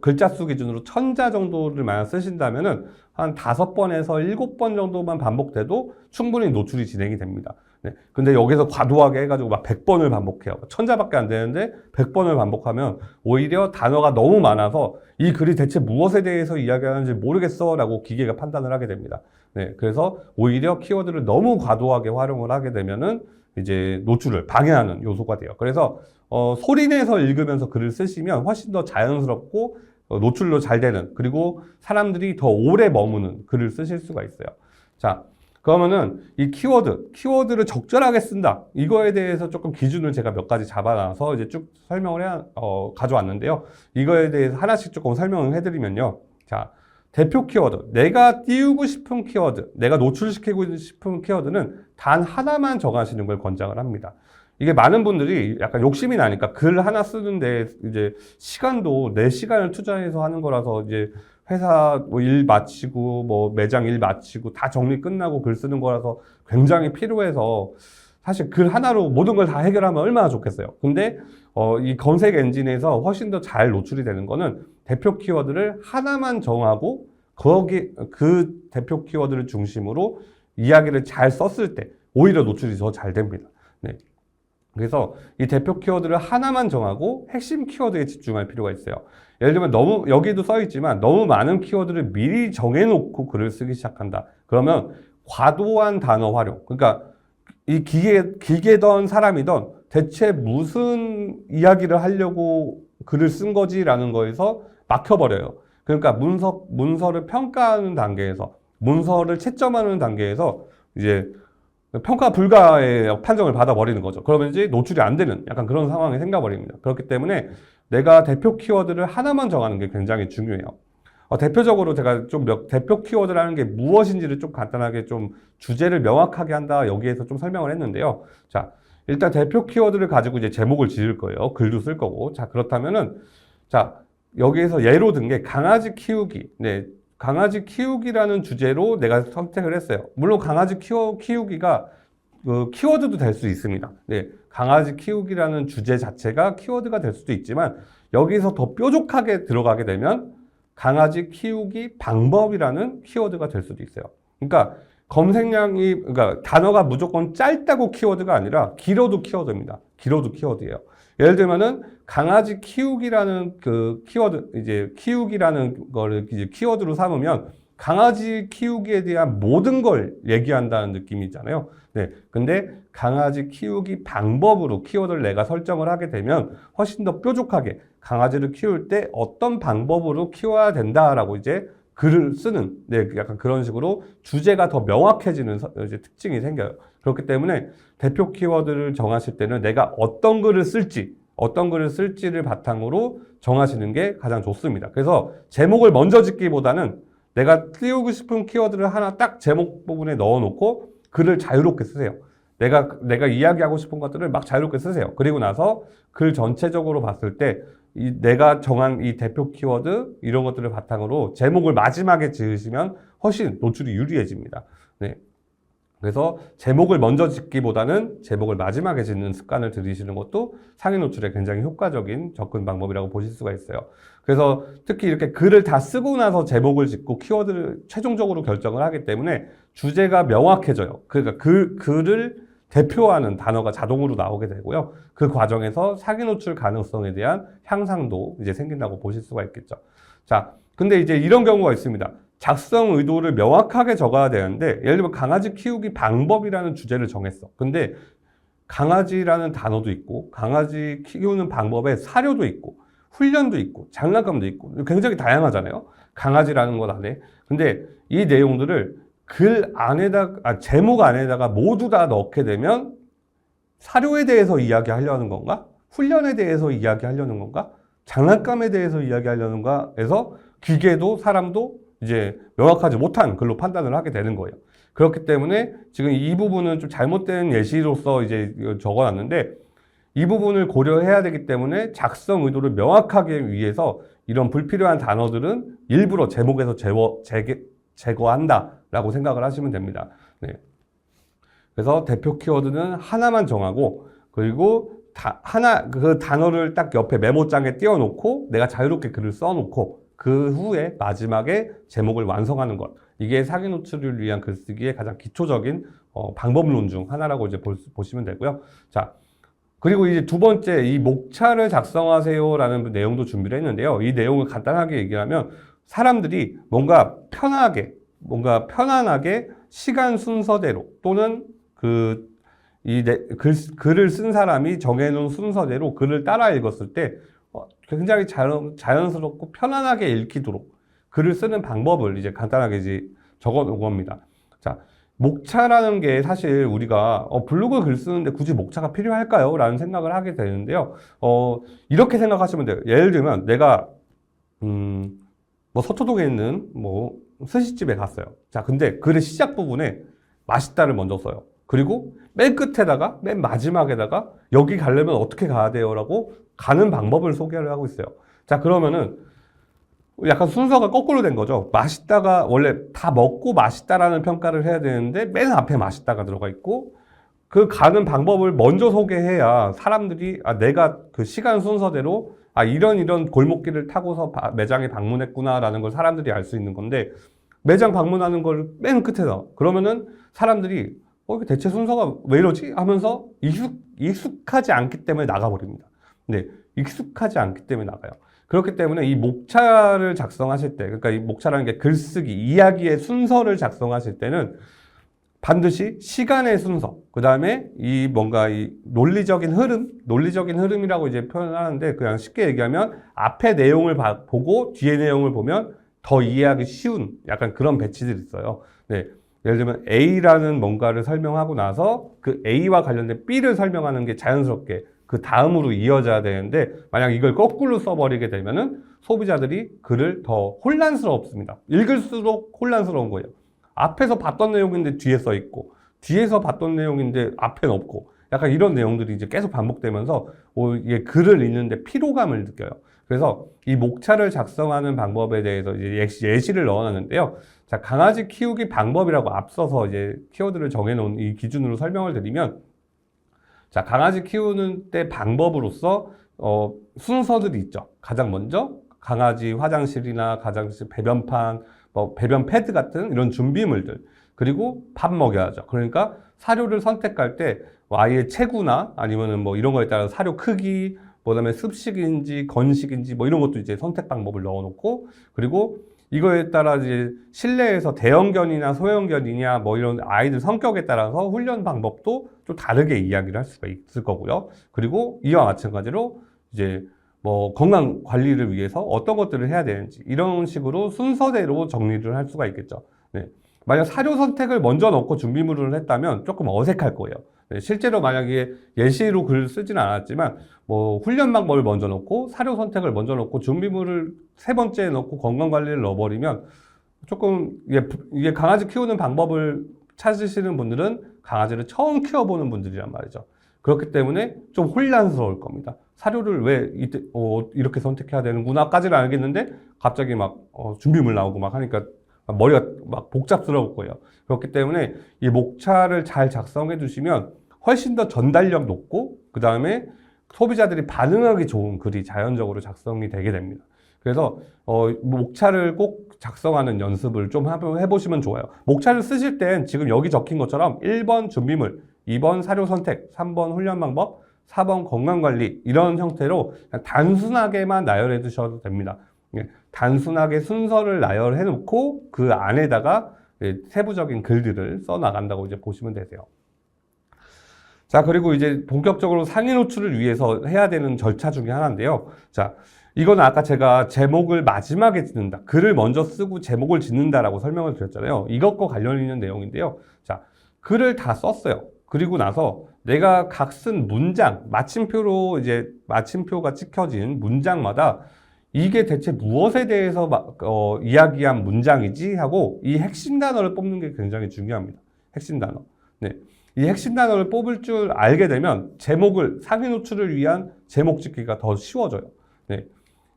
글자 수 기준으로 천자 정도를 만약 쓰신다면은 한 5번에서 7번 정도만 반복돼도 충분히 노출이 진행이 됩니다. 네. 근데 여기서 과도하게 해가지고 막 100번을 반복해요. 천자밖에 안 되는데 100번을 반복하면 오히려 단어가 너무 많아서 이 글이 대체 무엇에 대해서 이야기하는지 모르겠어 라고 기계가 판단을 하게 됩니다. 네. 그래서 오히려 키워드를 너무 과도하게 활용을 하게 되면은 이제 노출을 방해하는 요소가 돼요. 그래서 소리내서 읽으면서 글을 쓰시면 훨씬 더 자연스럽고 노출도 잘 되는, 그리고 사람들이 더 오래 머무는 글을 쓰실 수가 있어요. 자, 그러면은 이 키워드를 적절하게 쓴다. 이거에 대해서 조금 기준을 제가 몇 가지 잡아놔서 이제 쭉 설명을 가져왔는데요. 이거에 대해서 하나씩 조금 설명을 해드리면요. 자, 대표 키워드, 내가 띄우고 싶은 키워드, 내가 노출시키고 싶은 키워드는 단 하나만 정하시는 걸 권장을 합니다. 이게 많은 분들이 약간 욕심이 나니까 글 하나 쓰는데 이제 시간도 내 시간을 투자해서 하는 거라서 이제 회사 뭐 일 마치고 뭐 매장 일 마치고 다 정리 끝나고 글 쓰는 거라서 굉장히 필요해서 사실 글 하나로 모든 걸 다 해결하면 얼마나 좋겠어요. 근데 이 검색 엔진에서 훨씬 더 잘 노출이 되는 거는 대표 키워드를 하나만 정하고 그 대표 키워드를 중심으로 이야기를 잘 썼을 때 오히려 노출이 더 잘 됩니다. 네. 그래서 이 대표 키워드를 하나만 정하고 핵심 키워드에 집중할 필요가 있어요. 예를 들면 여기도 써 있지만 너무 많은 키워드를 미리 정해놓고 글을 쓰기 시작한다. 그러면 과도한 단어 활용. 그러니까 이 기계던 사람이던 대체 무슨 이야기를 하려고 글을 쓴 거지라는 거에서 막혀버려요. 그러니까 문서를 평가하는 단계에서, 문서를 채점하는 단계에서 이제 평가 불가의 판정을 받아버리는 거죠. 그러면 이제 노출이 안 되는 약간 그런 상황이 생겨버립니다. 그렇기 때문에 내가 대표 키워드를 하나만 정하는 게 굉장히 중요해요. 대표적으로 제가 좀 대표 키워드라는 게 무엇인지를 좀 간단하게 좀 주제를 명확하게 한다, 여기에서 좀 설명을 했는데요. 자, 일단 대표 키워드를 가지고 이제 제목을 지을 거예요. 글도 쓸 거고. 자, 그렇다면은, 자, 여기에서 예로 든 게 강아지 키우기. 네. 강아지 키우기라는 주제로 내가 선택을 했어요. 물론 강아지 키우기가 키워드도 될 수 있습니다. 네, 강아지 키우기라는 주제 자체가 키워드가 될 수도 있지만 여기서 더 뾰족하게 들어가게 되면 강아지 키우기 방법이라는 키워드가 될 수도 있어요. 그러니까 그러니까 단어가 무조건 짧다고 키워드가 아니라 길어도 키워드입니다. 길어도 키워드예요. 예를 들면은 강아지 키우기라는 그 키워드, 이제 키우기라는 거를 이제 키워드로 삼으면 강아지 키우기에 대한 모든 걸 얘기한다는 느낌이 있잖아요. 네. 근데 강아지 키우기 방법으로 키워드를 내가 설정을 하게 되면 훨씬 더 뾰족하게 강아지를 키울 때 어떤 방법으로 키워야 된다라고 이제 글을 쓰는, 네, 약간 그런 식으로 주제가 더 명확해지는 이제 특징이 생겨요. 그렇기 때문에 대표 키워드를 정하실 때는 내가 어떤 글을 쓸지를 바탕으로 정하시는 게 가장 좋습니다. 그래서 제목을 먼저 짓기보다는 내가 띄우고 싶은 키워드를 하나 딱 제목 부분에 넣어놓고 글을 자유롭게 쓰세요. 내가 이야기하고 싶은 것들을 막 자유롭게 쓰세요. 그리고 나서 글 전체적으로 봤을 때 내가 정한 이 대표 키워드 이런 것들을 바탕으로 제목을 마지막에 지으시면 훨씬 노출이 유리해집니다. 네. 그래서 제목을 먼저 짓기보다는 제목을 마지막에 짓는 습관을 들이시는 것도 상위 노출에 굉장히 효과적인 접근 방법이라고 보실 수가 있어요. 그래서 특히 이렇게 글을 다 쓰고 나서 제목을 짓고 키워드를 최종적으로 결정을 하기 때문에 주제가 명확해져요. 그러니까 글을 대표하는 단어가 자동으로 나오게 되고요. 그 과정에서 상위 노출 가능성에 대한 향상도 이제 생긴다고 보실 수가 있겠죠. 자, 근데 이제 이런 경우가 있습니다. 작성 의도를 명확하게 적어야 되는데, 예를 들면 강아지 키우기 방법이라는 주제를 정했어. 근데 강아지라는 단어도 있고, 강아지 키우는 방법에 사료도 있고, 훈련도 있고, 장난감도 있고, 굉장히 다양하잖아요. 강아지라는 것 안에. 근데 이 내용들을 제목 안에다가 모두 다 넣게 되면 사료에 대해서 이야기하려는 건가? 훈련에 대해서 이야기하려는 건가? 장난감에 대해서 이야기하려는 건가? 해서 기계도 사람도 이제 명확하지 못한 글로 판단을 하게 되는 거예요. 그렇기 때문에 지금 이 부분은 좀 잘못된 예시로서 이제 적어놨는데 이 부분을 고려해야 되기 때문에 작성 의도를 명확하게 위해서 이런 불필요한 단어들은 일부러 제목에서 제거한다라고 생각을 하시면 됩니다. 네. 그래서 대표 키워드는 하나만 정하고 그리고 그 단어를 딱 옆에 메모장에 띄워놓고 내가 자유롭게 글을 써놓고 그 후에 마지막에 제목을 완성하는 것. 이게 사기 노출을 위한 글쓰기의 가장 기초적인 방법론 중 하나라고 이제 보시면 되고요. 자, 그리고 이제 두 번째, 이 목차를 작성하세요라는 내용도 준비를 했는데요. 이 내용을 간단하게 얘기하면 사람들이 뭔가 편안하게 시간 순서대로 또는 글을 쓴 사람이 정해놓은 순서대로 글을 따라 읽었을 때 굉장히 자연스럽고 편안하게 읽히도록 글을 쓰는 방법을 이제 간단하게 이제 적어 놓은 겁니다. 자, 목차라는 게 사실 우리가 블로그 글 쓰는데 굳이 목차가 필요할까요? 라는 생각을 하게 되는데요. 이렇게 생각하시면 돼요. 예를 들면 내가 뭐 서초동에 있는 뭐 스시집에 갔어요. 자, 근데 글의 시작 부분에 맛있다를 먼저 써요. 그리고 맨 끝에다가 맨 마지막에다가 여기 가려면 어떻게 가야 돼요? 라고 가는 방법을 소개를 하고 있어요. 자, 그러면은 약간 순서가 거꾸로 된 거죠. 맛있다가 원래 다 먹고 맛있다라는 평가를 해야 되는데 맨 앞에 맛있다가 들어가 있고 그 가는 방법을 먼저 소개해야 사람들이 내가 그 시간 순서대로 이런 골목길을 타고서 매장에 방문했구나라는 걸 사람들이 알 수 있는 건데 매장 방문하는 걸 맨 끝에다 그러면은 사람들이 이게 대체 순서가 왜 이러지? 하면서 익숙하지 않기 때문에 나가버립니다. 네, 익숙하지 않기 때문에 나가요. 그렇기 때문에 이 목차를 작성하실 때, 그러니까 이 목차라는 게 글쓰기, 이야기의 순서를 작성하실 때는 반드시 시간의 순서, 그 다음에 이 논리적인 흐름이라고 이제 표현을 하는데 그냥 쉽게 얘기하면 앞에 내용을 보고 뒤에 내용을 보면 더 이해하기 쉬운 약간 그런 배치들이 있어요. 네. 예를 들면 A라는 뭔가를 설명하고 나서 그 A와 관련된 B를 설명하는 게 자연스럽게 그 다음으로 이어져야 되는데 만약 이걸 거꾸로 써버리게 되면은 소비자들이 글을 더 혼란스럽습니다. 읽을수록 혼란스러운 거예요. 앞에서 봤던 내용인데 뒤에 써 있고 뒤에서 봤던 내용인데 앞엔 없고 약간 이런 내용들이 이제 계속 반복되면서 이게 글을 읽는데 피로감을 느껴요. 그래서 이 목차를 작성하는 방법에 대해서 이제 예시를 넣어놨는데요. 자, 강아지 키우기 방법이라고 앞서서 이제 키워드를 정해놓은 이 기준으로 설명을 드리면, 자, 강아지 키우는 때 방법으로서 순서들이 있죠. 가장 먼저 강아지 화장실이나 가장실 배변판, 배변 패드 같은 이런 준비물들, 그리고 밥 먹여야죠. 그러니까 사료를 선택할 때 아이의 체구나 아니면은 뭐 이런 거에 따라 사료 크기, 그다음에 습식인지 건식인지 뭐 이런 것도 이제 선택 방법을 넣어놓고, 그리고 이거에 따라 이제 실내에서 대형견이나 소형견이냐 뭐 이런 아이들 성격에 따라서 훈련 방법도 좀 다르게 이야기를 할 수가 있을 거고요. 그리고 이와 마찬가지로 이제 뭐 건강 관리를 위해서 어떤 것들을 해야 되는지 이런 식으로 순서대로 정리를 할 수가 있겠죠. 네. 만약 사료 선택을 먼저 넣고 준비물을 했다면 조금 어색할 거예요. 네, 실제로 만약에 예시로 글을 쓰지는 않았지만 뭐 훈련 방법을 먼저 넣고 사료 선택을 먼저 넣고 준비물을 세 번째에 넣고 건강관리를 넣어버리면 조금 이게 강아지 키우는 방법을 찾으시는 분들은 강아지를 처음 키워보는 분들이란 말이죠. 그렇기 때문에 좀 혼란스러울 겁니다. 사료를 왜 이렇게 선택해야 되는구나까지는 알겠는데 갑자기 막 준비물 나오고 막 하니까 머리가 막 복잡스러울 거예요. 그렇기 때문에 이 목차를 잘 작성해 주시면 훨씬 더 전달력 높고 그 다음에 소비자들이 반응하기 좋은 글이 자연적으로 작성이 되게 됩니다. 그래서 목차를 꼭 작성하는 연습을 좀 해보시면 좋아요. 목차를 쓰실 땐 지금 여기 적힌 것처럼 1번 준비물, 2번 사료 선택, 3번 훈련 방법, 4번 건강관리 이런 형태로 단순하게만 나열해 두셔도 됩니다. 단순하게 순서를 나열해 놓고 그 안에다가 세부적인 글들을 써 나간다고 이제 보시면 되세요. 자, 그리고 이제 본격적으로 상위 노출을 위해서 해야 되는 절차 중에 하나인데요. 자, 이거는 아까 제가 제목을 마지막에 짓는다. 글을 먼저 쓰고 제목을 짓는다라고 설명을 드렸잖아요. 이것과 관련 있는 내용인데요. 자, 글을 다 썼어요. 그리고 나서 내가 각 쓴 문장, 마침표가 찍혀진 문장마다 이게 대체 무엇에 대해서 이야기한 문장이지 하고 이 핵심 단어를 뽑는 게 굉장히 중요합니다. 핵심 단어. 네. 이 핵심 단어를 뽑을 줄 알게 되면 제목을, 상위 노출을 위한 제목 짓기가 더 쉬워져요. 네.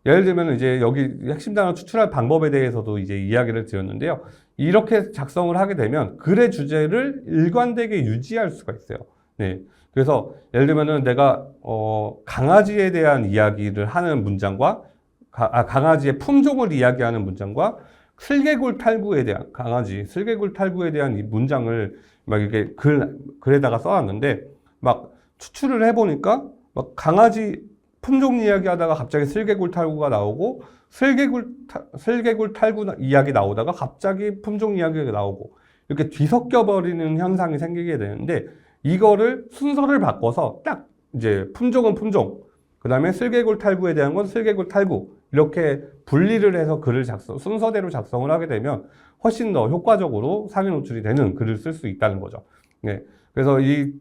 예를 들면 이제 여기 핵심 단어 추출할 방법에 대해서도 이제 이야기를 드렸는데요. 이렇게 작성을 하게 되면 글의 주제를 일관되게 유지할 수가 있어요. 네. 그래서 예를 들면은 내가 강아지에 대한 이야기를 하는 문장과 강아지의 품종을 이야기하는 문장과 슬개골 탈구에 대한 슬개골 탈구에 대한 이 문장을 막 이렇게 글에다가 써놨는데 막 추출을 해보니까 막 강아지 품종 이야기하다가 갑자기 슬개골 탈구가 나오고 슬개골 탈구 이야기 나오다가 갑자기 품종 이야기가 나오고 이렇게 뒤섞여 버리는 현상이 생기게 되는데 이거를 순서를 바꿔서 딱 이제 품종은 품종, 그 다음에 슬개골 탈구에 대한 건 슬개골 탈구 이렇게 분리를 해서 글을 순서대로 작성을 하게 되면 훨씬 더 효과적으로 상위 노출이 되는 글을 쓸 수 있다는 거죠. 네. 그래서 이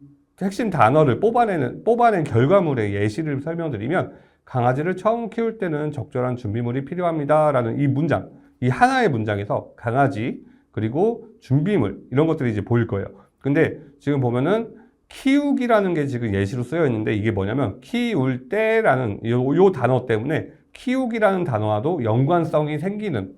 핵심 단어를 뽑아낸 결과물의 예시를 설명드리면 강아지를 처음 키울 때는 적절한 준비물이 필요합니다라는 이 문장, 이 하나의 문장에서 강아지 그리고 준비물 이런 것들이 이제 보일 거예요. 근데 지금 보면은 키우기라는 게 지금 예시로 쓰여 있는데 이게 뭐냐면 키울 때라는 요 단어 때문에 키우기라는 단어와도 연관성이 생기는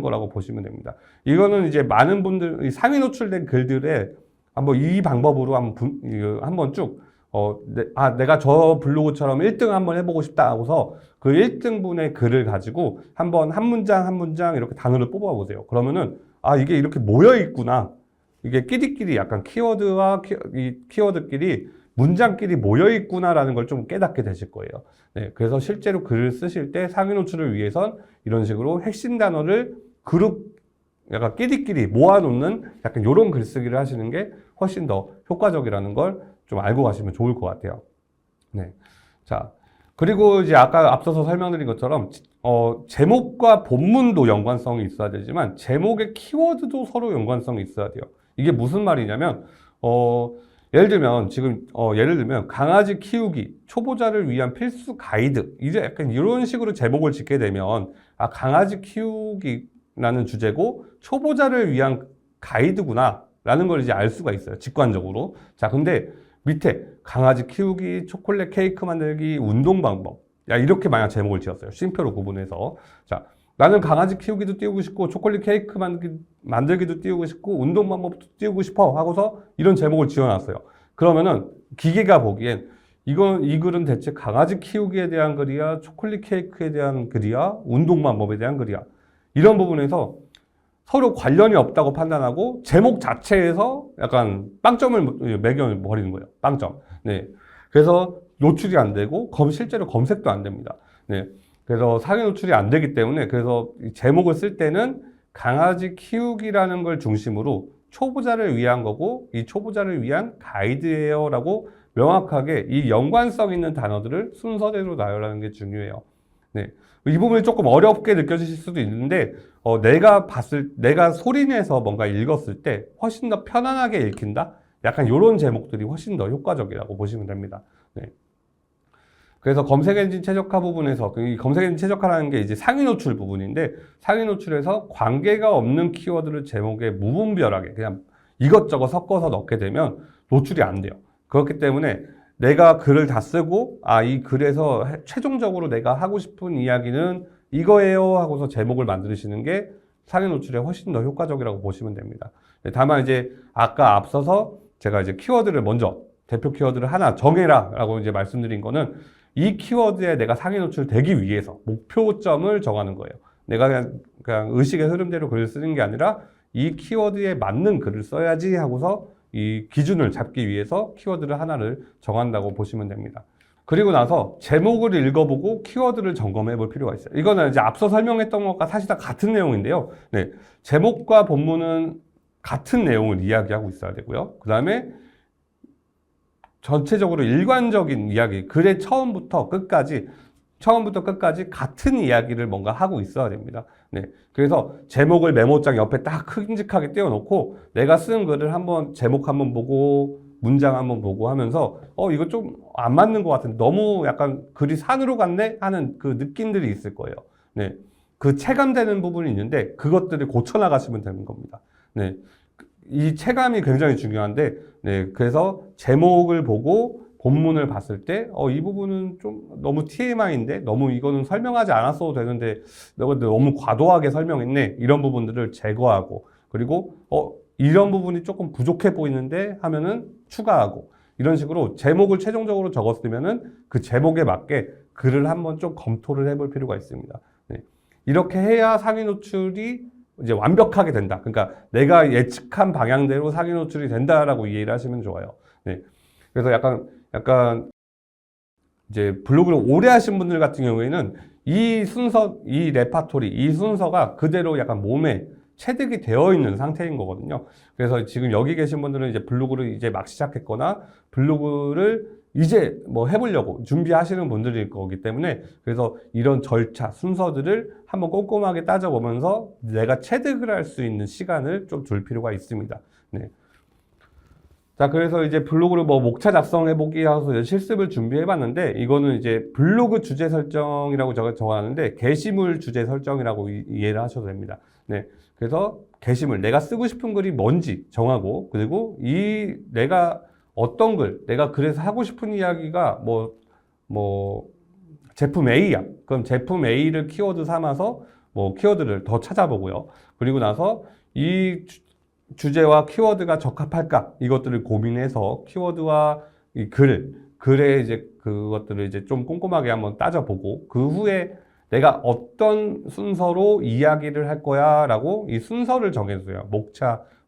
거라고 보시면 됩니다. 이거는 이제 많은 분들 상위 노출된 글들에 한번 이 방법으로 한번 쭉 내가 저 블로그처럼 1등 한번 해보고 싶다 하고서 그 1등분의 글을 가지고 한번 한 문장 이렇게 단어를 뽑아 보세요. 그러면은 이게 이렇게 모여 있구나. 이게 끼리끼리 약간 키워드끼리 문장끼리 모여 있구나라는 걸 좀 깨닫게 되실 거예요. 네, 그래서 실제로 글을 쓰실 때 상위 노출을 위해선 이런 식으로 핵심 단어를 약간 끼리끼리 모아놓는 약간 이런 글쓰기를 하시는 게 훨씬 더 효과적이라는 걸 좀 알고 가시면 좋을 것 같아요. 네. 자, 그리고 이제 아까 앞서서 설명드린 것처럼 제목과 본문도 연관성이 있어야 되지만 제목의 키워드도 서로 연관성이 있어야 돼요. 이게 무슨 말이냐면 예를 들면 강아지 키우기 초보자를 위한 필수 가이드 이제 약간 이런 식으로 제목을 짓게 되면 강아지 키우기라는 주제고 초보자를 위한 가이드구나 라는 걸 이제 알 수가 있어요. 직관적으로. 자, 근데 밑에 강아지 키우기, 초콜릿 케이크 만들기, 운동 방법. 이렇게 만약 제목을 지었어요. 쉼표로 구분해서. 자, 나는 강아지 키우기도 띄우고 싶고, 초콜릿 케이크 만들기도 띄우고 싶고, 운동 방법도 띄우고 싶어 하고서 이런 제목을 지어놨어요. 그러면은 기계가 보기엔 이 글은 대체 강아지 키우기에 대한 글이야, 초콜릿 케이크에 대한 글이야, 운동 방법에 대한 글이야. 이런 부분에서 서로 관련이 없다고 판단하고 제목 자체에서 약간 빵점을 매겨버리는 거예요. 빵점. 네. 그래서 노출이 안 되고 실제로 검색도 안 됩니다. 네. 그래서 상위 노출이 안 되기 때문에 그래서 제목을 쓸 때는 강아지 키우기라는 걸 중심으로 초보자를 위한 거고 이 초보자를 위한 가이드예요 라고 명확하게 이 연관성 있는 단어들을 순서대로 나열하는 게 중요해요. 네. 이 부분이 조금 어렵게 느껴지실 수도 있는데 내가 소리내서 뭔가 읽었을 때 훨씬 더 편안하게 읽힌다? 약간 이런 제목들이 훨씬 더 효과적이라고 보시면 됩니다. 네. 그래서 검색엔진 최적화 부분에서 이 검색엔진 최적화라는 게 이제 상위 노출 부분인데 상위 노출에서 관계가 없는 키워드를 제목에 무분별하게 그냥 이것저것 섞어서 넣게 되면 노출이 안 돼요. 그렇기 때문에 내가 글을 다 쓰고 이 글에서 최종적으로 내가 하고 싶은 이야기는 이거예요 하고서 제목을 만드시는 게 상위 노출에 훨씬 더 효과적이라고 보시면 됩니다. 다만 이제 아까 앞서서 제가 이제 키워드를 먼저 대표 키워드를 하나 정해라 라고 이제 말씀드린 거는 이 키워드에 내가 상위 노출 되기 위해서 목표점을 정하는 거예요. 내가 그냥 의식의 흐름대로 글을 쓰는 게 아니라 이 키워드에 맞는 글을 써야지 하고서 이 기준을 잡기 위해서 키워드를 하나를 정한다고 보시면 됩니다. 그리고 나서 제목을 읽어보고 키워드를 점검해 볼 필요가 있어요. 이거는 이제 앞서 설명했던 것과 사실 다 같은 내용인데요. 네. 제목과 본문은 같은 내용을 이야기하고 있어야 되고요. 그 다음에 전체적으로 일관적인 이야기, 글의 처음부터 끝까지 같은 이야기를 뭔가 하고 있어야 됩니다. 네. 그래서 제목을 메모장 옆에 딱 큼직하게 띄워놓고 내가 쓴 글을 제목 한번 보고 문장 한번 보고 하면서 이거 좀 안 맞는 것 같은데 너무 약간 글이 산으로 갔네 하는 그 느낌들이 있을 거예요. 네. 그 체감되는 부분이 있는데 그것들을 고쳐나가시면 되는 겁니다. 네. 이 체감이 굉장히 중요한데, 네, 그래서 제목을 보고 본문을 봤을 때, 이 부분은 좀 너무 TMI인데, 너무 이거는 설명하지 않았어도 되는데, 너무 과도하게 설명했네. 이런 부분들을 제거하고, 그리고, 이런 부분이 조금 부족해 보이는데 하면은 추가하고, 이런 식으로 제목을 최종적으로 적었으면은 그 제목에 맞게 글을 한번 좀 검토를 해볼 필요가 있습니다. 네. 이렇게 해야 상위 노출이 이제 완벽하게 된다. 그러니까 내가 예측한 방향대로 상위 노출이 된다라고 이해를 하시면 좋아요. 네. 그래서 약간 이제 블로그를 오래 하신 분들 같은 경우에는 이 순서, 이 레파토리, 이 순서가 그대로 약간 몸에 체득이 되어 있는 상태인 거거든요. 그래서 지금 여기 계신 분들은 이제 블로그를 이제 막 시작했거나 블로그를 이제 뭐 해보려고 준비하시는 분들일 거기 때문에, 그래서 이런 절차, 순서들을 한번 꼼꼼하게 따져보면서 내가 체득을 할 수 있는 시간을 좀 줄 필요가 있습니다. 네. 자, 그래서 이제 블로그를 뭐 목차 작성해보기 해서 실습을 준비해봤는데, 이거는 이제 블로그 주제 설정이라고 적어놨는데, 게시물 주제 설정이라고 이해를 하셔도 됩니다. 네. 그래서 게시물, 내가 쓰고 싶은 글이 뭔지 정하고, 그리고 내가 어떤 글, 내가 그래서 하고 싶은 이야기가 제품 A야. 그럼 제품 A를 키워드 삼아서 키워드를 더 찾아보고요. 그리고 나서 이 주제와 키워드가 적합할까? 이것들을 고민해서 키워드와 이 글에 이제 그것들을 이제 좀 꼼꼼하게 한번 따져보고, 그 후에 내가 어떤 순서로 이야기를 할 거야 라고 이 순서를 정해주세요.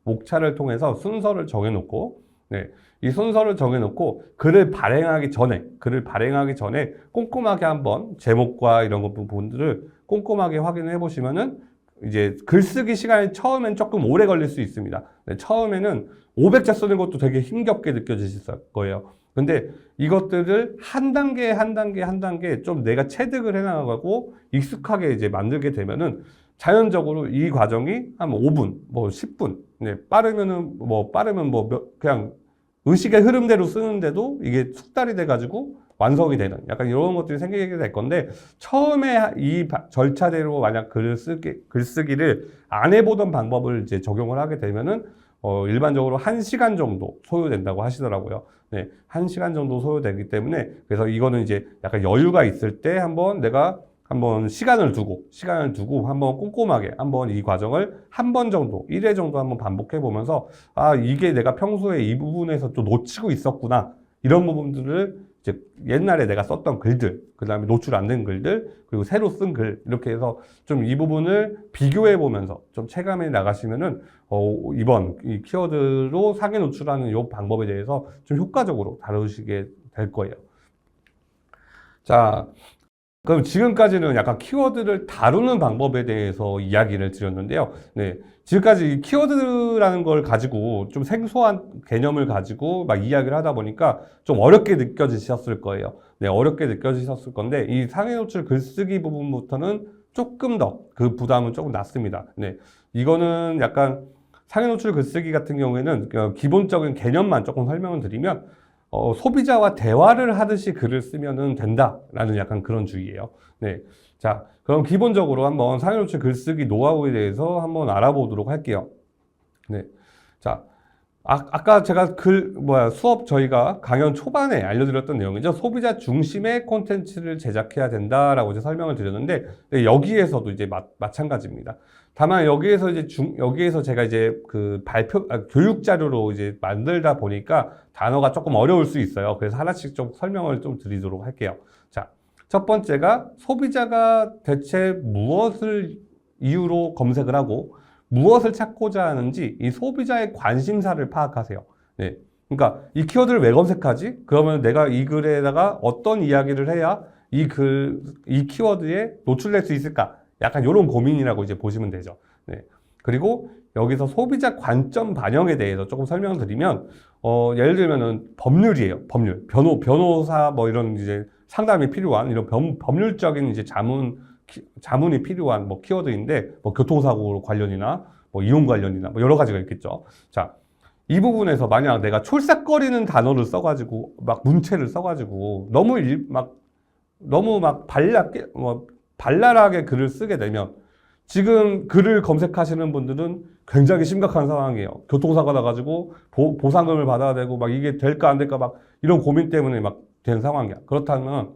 목차를 통해서 순서를 정해놓고, 네. 이 순서를 정해놓고 글을 발행하기 전에 꼼꼼하게 한번 제목과 이런 부분들을 꼼꼼하게 확인해 보시면은 이제 글쓰기 시간이 처음엔 조금 오래 걸릴 수 있습니다. 네, 처음에는 500자 쓰는 것도 되게 힘겹게 느껴지실 거예요. 근데 이것들을 한 단계 좀 내가 체득을 해나가고 익숙하게 이제 만들게 되면은 자연적으로 이 과정이 한 5분, 10분, 네, 빠르면 그냥 의식의 흐름대로 쓰는데도 이게 숙달이 돼가지고 완성이 되는 약간 이런 것들이 생기게 될 건데, 처음에 이 절차대로 만약 글쓰기를 안 해보던 방법을 이제 적용을 하게 되면은 일반적으로 1시간 정도 소요된다고 하시더라고요. 네, 1시간 정도 소요되기 때문에, 그래서 이거는 이제 약간 여유가 있을 때 내가 한번 시간을 두고 한번 꼼꼼하게 한번 이 과정을 한 번 정도, 1회 정도 한번 반복해 보면서, 이게 내가 평소에 이 부분에서 또 놓치고 있었구나. 이런 부분들을 이제 옛날에 내가 썼던 글들, 그 다음에 노출 안 된 글들, 그리고 새로 쓴 글, 이렇게 해서 좀 이 부분을 비교해 보면서 좀 체감해 나가시면은, 이번 이 키워드로 상위 노출하는 이 방법에 대해서 좀 효과적으로 다루시게 될 거예요. 자, 그럼 지금까지는 약간 키워드를 다루는 방법에 대해서 이야기를 드렸는데요. 네. 지금까지 이 키워드라는 걸 가지고 좀 생소한 개념을 가지고 막 이야기를 하다 보니까 좀 어렵게 느껴지셨을 거예요. 네, 어렵게 느껴지셨을 건데, 이 상위 노출 글쓰기 부분부터는 조금 더 그 부담은 조금 낮습니다. 네. 이거는 약간 상위 노출 글쓰기 같은 경우에는 기본적인 개념만 조금 설명을 드리면, 소비자와 대화를 하듯이 글을 쓰면 된다라는 약간 그런 주의예요. 네. 자, 그럼 기본적으로 한번 상위 노출 글쓰기 노하우에 대해서 한번 알아보도록 할게요. 네. 자, 아까 제가 수업 저희가 강연 초반에 알려드렸던 내용이죠. 소비자 중심의 콘텐츠를 제작해야 된다라고 이제 설명을 드렸는데, 네, 여기에서도 이제 마찬가지입니다. 다만 여기에서 제가 이제 교육 자료로 이제 만들다 보니까 단어가 조금 어려울 수 있어요. 그래서 하나씩 좀 설명을 좀 드리도록 할게요. 자, 첫 번째가 소비자가 대체 무엇을 이유로 검색을 하고 무엇을 찾고자 하는지 이 소비자의 관심사를 파악하세요. 네. 그러니까 이 키워드를 왜 검색하지? 그러면 내가 이 글에다가 어떤 이야기를 해야 이 키워드에 노출될 수 있을까? 약간 이런 고민이라고 이제 보시면 되죠. 네. 그리고 여기서 소비자 관점 반영에 대해서 조금 설명드리면, 예를 들면은 법률이에요. 법률. 변호사 이런 이제 상담이 필요한 이런 법률적인 이제 자문이 필요한 키워드인데, 교통사고 관련이나 이용 관련이나 여러 가지가 있겠죠. 자, 이 부분에서 만약 내가 촐싹거리는 단어를 써가지고 문체를 써가지고 너무 발랄하게 글을 쓰게 되면 지금 글을 검색하시는 분들은 굉장히 심각한 상황이에요. 교통사고 나가지고 보상금을 받아야 되고 막 이게 될까 안 될까 막 이런 고민 때문에 막 된 상황이야. 그렇다면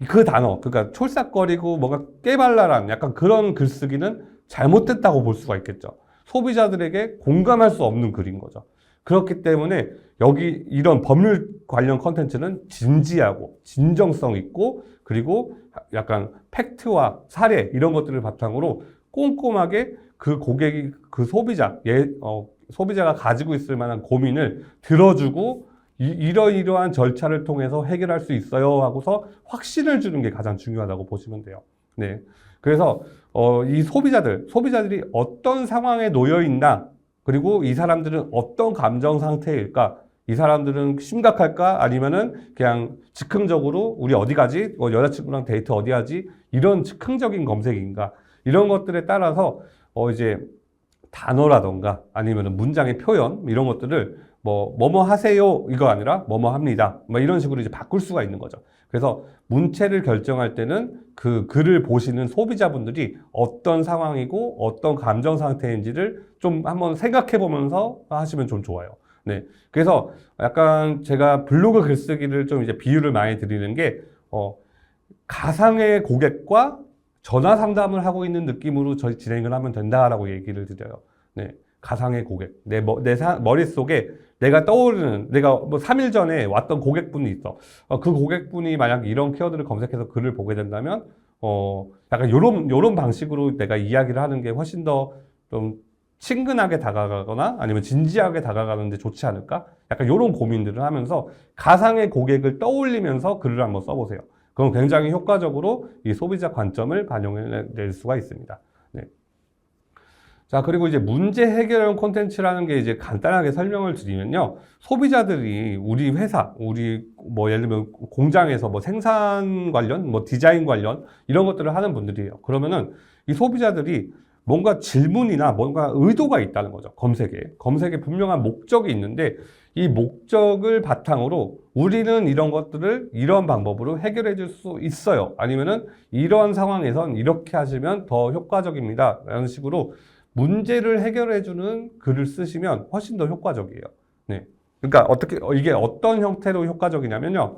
그 단어, 그러니까 촐싹거리고 뭔가 깨발랄한 약간 그런 글쓰기는 잘못됐다고 볼 수가 있겠죠. 소비자들에게 공감할 수 없는 글인 거죠. 그렇기 때문에 여기 이런 법률 관련 컨텐츠는 진지하고 진정성 있고 그리고 약간 팩트와 사례 이런 것들을 바탕으로 꼼꼼하게 그 고객이 그 소비자가 가지고 있을 만한 고민을 들어주고 이러이러한 절차를 통해서 해결할 수 있어요 하고서 확신을 주는 게 가장 중요하다고 보시면 돼요. 네. 그래서 이 소비자들이 어떤 상황에 놓여 있나 그리고 이 사람들은 어떤 감정 상태일까? 이 사람들은 심각할까? 아니면은 그냥 즉흥적으로 우리 어디 가지? 여자친구랑 데이트 어디 하지? 이런 즉흥적인 검색인가? 이런 것들에 따라서 이제 단어라던가 아니면은 문장의 표현 이런 것들을 뭐뭐 하세요 이거 아니라 뭐뭐 합니다. 뭐 이런 식으로 이제 바꿀 수가 있는 거죠. 그래서 문체를 결정할 때는 그 글을 보시는 소비자분들이 어떤 상황이고 어떤 감정 상태인지를 좀 한번 생각해 보면서 하시면 좀 좋아요. 네. 그래서 약간 제가 블로그 글쓰기를 좀 이제 비유를 많이 드리는 게, 가상의 고객과 전화 상담을 하고 있는 느낌으로 저희 진행을 하면 된다라고 얘기를 드려요. 네. 가상의 고객. 내 머릿속에 내가 떠오르는, 내가 뭐 3일 전에 왔던 고객분이 있어. 그 고객분이 만약 이런 키워드를 검색해서 글을 보게 된다면, 약간 요런 방식으로 내가 이야기를 하는 게 훨씬 더 좀 친근하게 다가가거나 아니면 진지하게 다가가는데 좋지 않을까? 약간 요런 고민들을 하면서 가상의 고객을 떠올리면서 글을 한번 써보세요. 그럼 굉장히 효과적으로 이 소비자 관점을 반영해낼 수가 있습니다. 네. 자, 그리고 이제 문제 해결형 콘텐츠라는 게 이제 간단하게 설명을 드리면요. 소비자들이 우리 회사, 우리 뭐 예를 들면 공장에서 뭐 생산 관련, 뭐 디자인 관련 이런 것들을 하는 분들이에요. 그러면은 이 소비자들이 뭔가 질문이나 뭔가 의도가 있다는 거죠. 검색에 분명한 목적이 있는데 이 목적을 바탕으로 우리는 이런 것들을 이런 방법으로 해결해 줄 수 있어요. 아니면은 이런 상황에선 이렇게 하시면 더 효과적입니다. 라는 식으로 문제를 해결해주는 글을 쓰시면 훨씬 더 효과적이에요. 네. 그러니까 이게 어떤 형태로 효과적이냐면요.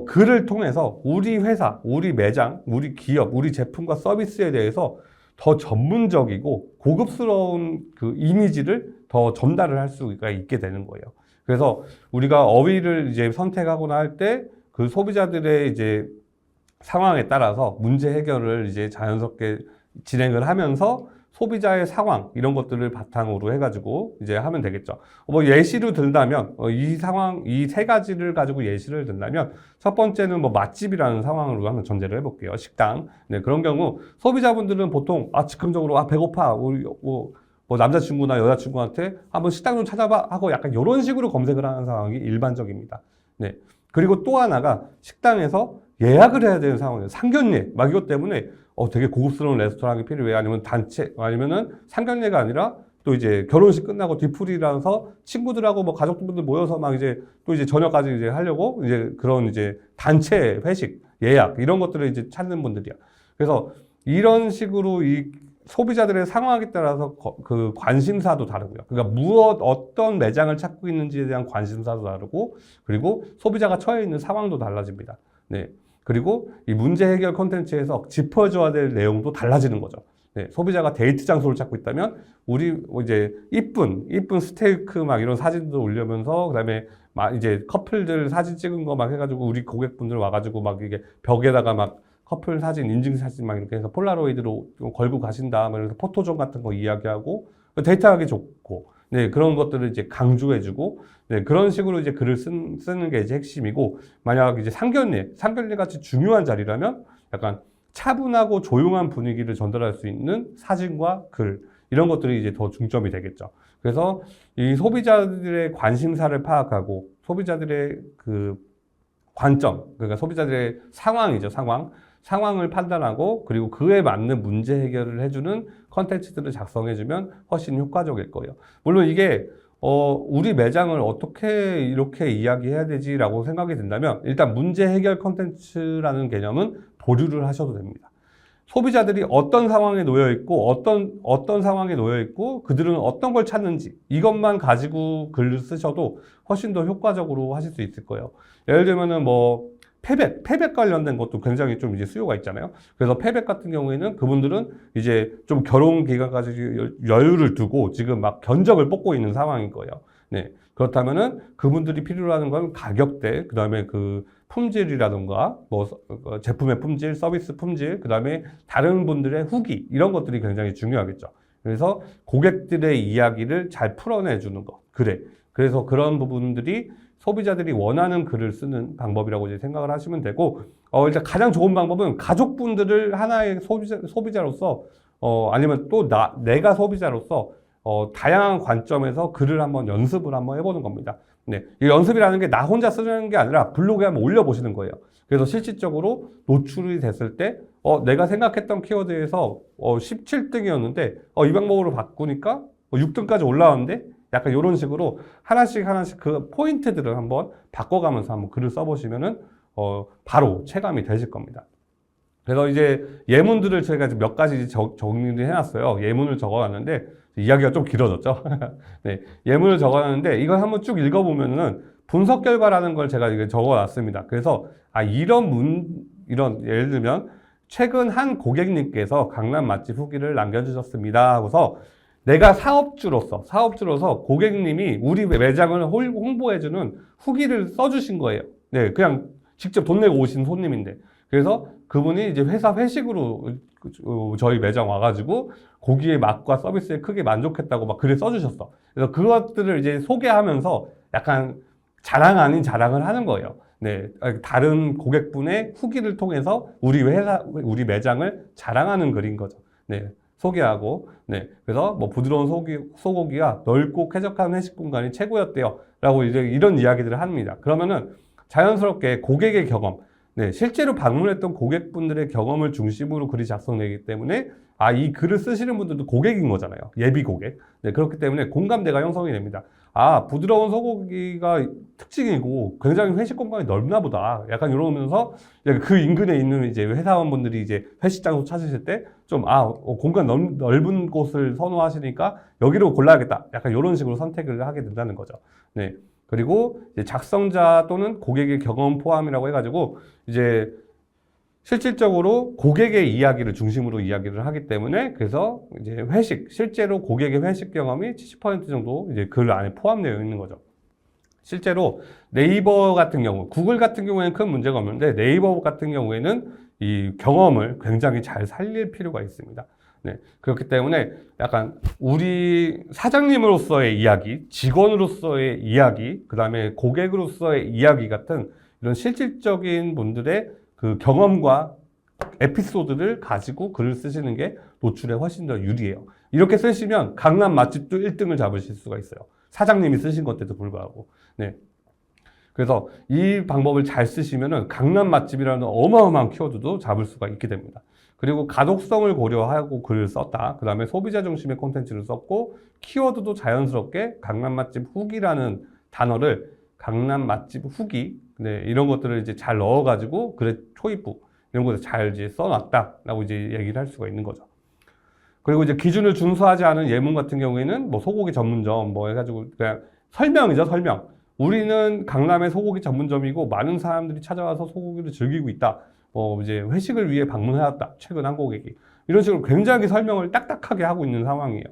글을 통해서 우리 회사, 우리 매장, 우리 기업, 우리 제품과 서비스에 대해서 더 전문적이고 고급스러운 그 이미지를 더 전달을 할 수가 있게 되는 거예요. 그래서 우리가 어휘를 이제 선택하거나 할 때 그 소비자들의 이제 상황에 따라서 문제 해결을 이제 자연스럽게 진행을 하면서 소비자의 상황 이런 것들을 바탕으로 해가지고 이제 하면 되겠죠. 뭐 예시로 든다면 이 세 가지를 가지고 예시를 든다면 첫 번째는 뭐 맛집이라는 상황으로 한번 전제를 해볼게요. 식당. 네, 그런 경우 소비자분들은 보통 즉흥적으로 배고파 우리 뭐 남자친구나 여자친구한테 한번 식당 좀 찾아봐 하고 약간 이런 식으로 검색을 하는 상황이 일반적입니다. 네. 그리고 또 하나가 식당에서 예약을 해야 되는 상황이에요. 상견례 막 이것 때문에 되게 고급스러운 레스토랑이 필요해. 아니면 아니면은 상견례가 아니라 또 이제 결혼식 끝나고 뒤풀이라서 친구들하고 뭐 가족분들 모여서 막 이제 또 이제 저녁까지 이제 하려고 이제 그런 이제 단체 회식, 예약 이런 것들을 이제 찾는 분들이야. 그래서 이런 식으로 이 소비자들의 상황에 따라서 그 관심사도 다르고요. 그러니까 어떤 매장을 찾고 있는지에 대한 관심사도 다르고 그리고 소비자가 처해 있는 상황도 달라집니다. 네. 그리고 이 문제 해결 콘텐츠에서 짚어줘야 될 내용도 달라지는 거죠. 네, 소비자가 데이트 장소를 찾고 있다면 우리 이제 이쁜 스테이크 막 이런 사진도 올리면서 그다음에 막 이제 커플들 사진 찍은 거 막 해가지고 우리 고객분들 와가지고 막 이게 벽에다가 막 커플 사진, 인증 사진 막 이렇게 해서 폴라로이드로 걸고 가신다. 막 이래서 포토존 같은 거 이야기하고 데이트하기 좋고 네, 그런 것들을 이제 강조해주고, 네, 그런 식으로 이제 글을 쓰는 게 이제 핵심이고, 만약 이제 상견례 같이 중요한 자리라면 약간 차분하고 조용한 분위기를 전달할 수 있는 사진과 글, 이런 것들이 이제 더 중점이 되겠죠. 그래서 이 소비자들의 관심사를 파악하고, 소비자들의 그 관점, 그러니까 소비자들의 상황이죠, 상황을 판단하고 그리고 그에 맞는 문제 해결을 해주는 컨텐츠들을 작성해주면 훨씬 효과적일 거예요. 물론 이게 우리 매장을 어떻게 이렇게 이야기해야 되지라고 생각이 든다면 일단 문제 해결 컨텐츠라는 개념은 보류를 하셔도 됩니다. 소비자들이 어떤 상황에 놓여 있고 어떤 상황에 놓여 있고 그들은 어떤 걸 찾는지 이것만 가지고 글을 쓰셔도 훨씬 더 효과적으로 하실 수 있을 거예요. 예를 들면은 뭐 패백 관련된 것도 굉장히 좀 이제 수요가 있잖아요. 그래서 패백 같은 경우에는 그분들은 이제 좀 결혼 기간까지 여유를 두고 지금 막 견적을 뽑고 있는 상황인 거예요. 네. 그렇다면은 그분들이 필요로 하는 건 가격대, 그 다음에 그 품질이라든가 뭐 제품의 품질, 서비스 품질, 그 다음에 다른 분들의 후기 이런 것들이 굉장히 중요하겠죠. 그래서 고객들의 이야기를 잘 풀어내주는 것. 그래. 그래서 그런 부분들이 소비자들이 원하는 글을 쓰는 방법이라고 이제 생각을 하시면 되고, 일단 가장 좋은 방법은 가족분들을 하나의 소비자로서, 아니면 또 내가 소비자로서, 다양한 관점에서 글을 한번 연습을 한번 해보는 겁니다. 네. 이 연습이라는 게 나 혼자 쓰는 게 아니라 블로그에 한번 올려보시는 거예요. 그래서 실질적으로 노출이 됐을 때, 내가 생각했던 키워드에서 17등이었는데, 이 방법으로 바꾸니까 6등까지 올라왔는데, 약간 이런 식으로 하나씩 그 포인트들을 한번 바꿔가면서 한번 글을 써보시면은, 바로 체감이 되실 겁니다. 그래서 이제 예문들을 저희가 몇 가지 정리를 해놨어요. 예문을 적어놨는데, 이야기가 좀 길어졌죠. 네, 예문을 적어놨는데, 이걸 한번 쭉 읽어보면은 분석 결과라는 걸 제가 이게 적어놨습니다. 그래서, 이런, 예를 들면, 최근 한 고객님께서 강남 맛집 후기를 남겨주셨습니다 하고서 내가 사업주로서 고객님이 우리 매장을 홍보해주는 후기를 써주신 거예요. 네, 그냥 직접 돈 내고 오신 손님인데. 그래서 그분이 이제 회사 회식으로 저희 매장 와가지고 고기의 맛과 서비스에 크게 만족했다고 막 글을 써주셨어. 그래서 그것들을 이제 소개하면서 약간 자랑 아닌 자랑을 하는 거예요. 네, 다른 고객분의 후기를 통해서 우리 매장을 자랑하는 글인 거죠. 네. 소개하고, 네. 그래서 뭐 부드러운 소고기와 넓고 쾌적한 회식 공간이 최고였대요. 라고 이제 이런 이야기들을 합니다. 그러면은 자연스럽게 고객의 경험, 네. 실제로 방문했던 고객분들의 경험을 중심으로 글이 작성되기 때문에 이 글을 쓰시는 분들도 고객인 거잖아요. 예비 고객. 네. 그렇기 때문에 공감대가 형성이 됩니다. 부드러운 소고기가 특징이고 굉장히 회식 공간이 넓나 보다. 약간 이러면서 그 인근에 있는 이제 회사원분들이 이제 회식 장소 찾으실 때 좀, 공간 넓은 곳을 선호하시니까 여기로 골라야겠다. 약간 이런 식으로 선택을 하게 된다는 거죠. 네. 그리고 이제 작성자 또는 고객의 경험 포함이라고 해가지고 이제 실질적으로 고객의 이야기를 중심으로 이야기를 하기 때문에 그래서 이제 실제로 고객의 회식 경험이 70% 정도 이제 글 안에 포함되어 있는 거죠. 실제로 네이버 같은 경우, 구글 같은 경우에는 큰 문제가 없는데 네이버 같은 경우에는 이 경험을 굉장히 잘 살릴 필요가 있습니다. 네. 그렇기 때문에 약간 우리 사장님으로서의 이야기, 직원으로서의 이야기, 그 다음에 고객으로서의 이야기 같은 이런 실질적인 분들의 그 경험과 에피소드를 가지고 글을 쓰시는 게 노출에 훨씬 더 유리해요. 이렇게 쓰시면 강남 맛집도 1등을 잡으실 수가 있어요. 사장님이 쓰신 것에도 불구하고. 네. 그래서 이 방법을 잘 쓰시면은 강남 맛집이라는 어마어마한 키워드도 잡을 수가 있게 됩니다. 그리고 가독성을 고려하고 글을 썼다. 그 다음에 소비자 중심의 콘텐츠를 썼고, 키워드도 자연스럽게 강남 맛집 후기라는 단어를 강남 맛집 후기, 네, 이런 것들을 이제 잘 넣어가지고 글의 초입부, 이런 것을 잘 이제 써놨다라고 이제 얘기를 할 수가 있는 거죠. 그리고 이제 기준을 준수하지 않은 예문 같은 경우에는 뭐 소고기 전문점 뭐 해가지고 그냥 설명이죠, 설명. 우리는 강남의 소고기 전문점이고 많은 사람들이 찾아와서 소고기를 즐기고 있다. 이제 회식을 위해 방문해왔다. 최근 한 고객이. 이런 식으로 굉장히 설명을 딱딱하게 하고 있는 상황이에요.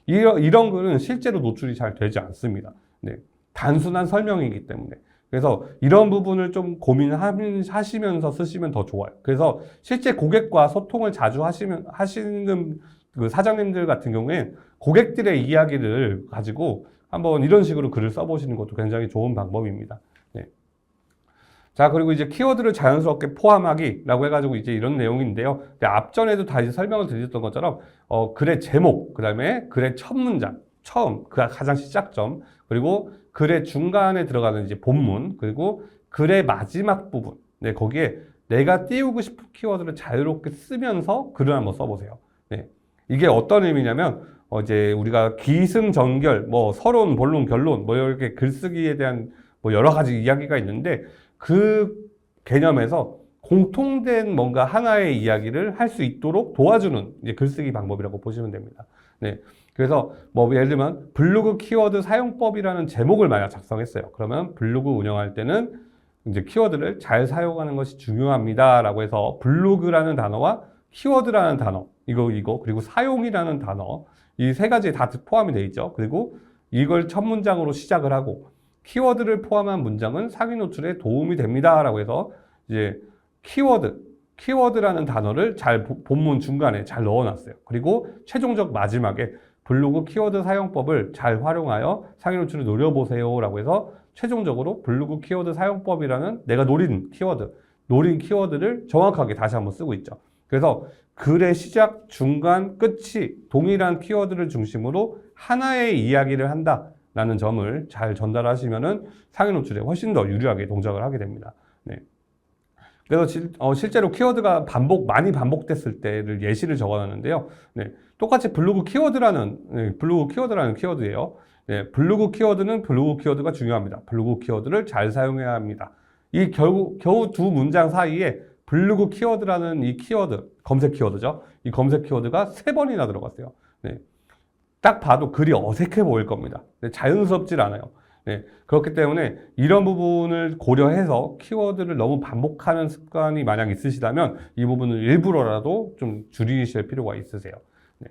이런 글은 실제로 노출이 잘 되지 않습니다. 네. 단순한 설명이기 때문에. 그래서 이런 부분을 좀 고민하시면서 쓰시면 더 좋아요. 그래서 실제 고객과 소통을 자주 하시는 그 사장님들 같은 경우엔 고객들의 이야기를 가지고 한번 이런 식으로 글을 써보시는 것도 굉장히 좋은 방법입니다. 네. 자, 그리고 이제 키워드를 자연스럽게 포함하기라고 해가지고 이제 이런 내용인데요. 앞전에도 다 이제 설명을 드렸던 것처럼, 글의 제목, 그 다음에 글의 첫 문장, 처음, 그 가장 시작점, 그리고 글의 중간에 들어가는 이제 본문, 그리고 글의 마지막 부분. 네, 거기에 내가 띄우고 싶은 키워드를 자유롭게 쓰면서 글을 한번 써보세요. 네. 이게 어떤 의미냐면, 이제 우리가 기승전결, 뭐 서론, 본론, 결론, 뭐 이렇게 글쓰기에 대한 뭐 여러 가지 이야기가 있는데 그 개념에서 공통된 뭔가 하나의 이야기를 할 수 있도록 도와주는 이제 글쓰기 방법이라고 보시면 됩니다. 네. 그래서 뭐 예를 들면 블로그 키워드 사용법이라는 제목을 만약 작성했어요. 그러면 블로그 운영할 때는 이제 키워드를 잘 사용하는 것이 중요합니다라고 해서 블로그라는 단어와 키워드라는 단어, 이거 그리고 사용이라는 단어, 이 세 가지 다 포함이 되어 있죠. 그리고 이걸 첫 문장으로 시작을 하고 키워드를 포함한 문장은 상위 노출에 도움이 됩니다라고 해서 이제 키워드라는 단어를 잘 본문 중간에 잘 넣어놨어요. 그리고 최종적 마지막에 블로그 키워드 사용법을 잘 활용하여 상위 노출을 노려보세요 라고 해서 최종적으로 블로그 키워드 사용법이라는 내가 노린 키워드를 정확하게 다시 한번 쓰고 있죠. 그래서 글의 시작, 중간, 끝이 동일한 키워드를 중심으로 하나의 이야기를 한다라는 점을 잘 전달하시면은 상위 노출에 훨씬 더 유리하게 동작을 하게 됩니다. 네. 그래서 실제로 키워드가 많이 반복됐을 때를 예시를 적어놨는데요. 네, 똑같이 블로그 키워드라는 키워드예요. 네, 블로그 키워드는 블로그 키워드가 중요합니다. 블로그 키워드를 잘 사용해야 합니다. 이 겨우 두 문장 사이에 블로그 키워드라는 이 키워드, 검색 키워드죠. 이 검색 키워드가 3번이나 들어갔어요. 네, 딱 봐도 글이 어색해 보일 겁니다. 네, 자연스럽질 않아요. 네, 그렇기 때문에 이런 부분을 고려해서 키워드를 너무 반복하는 습관이 만약 있으시다면 이 부분을 일부러라도 좀 줄이실 필요가 있으세요. 네,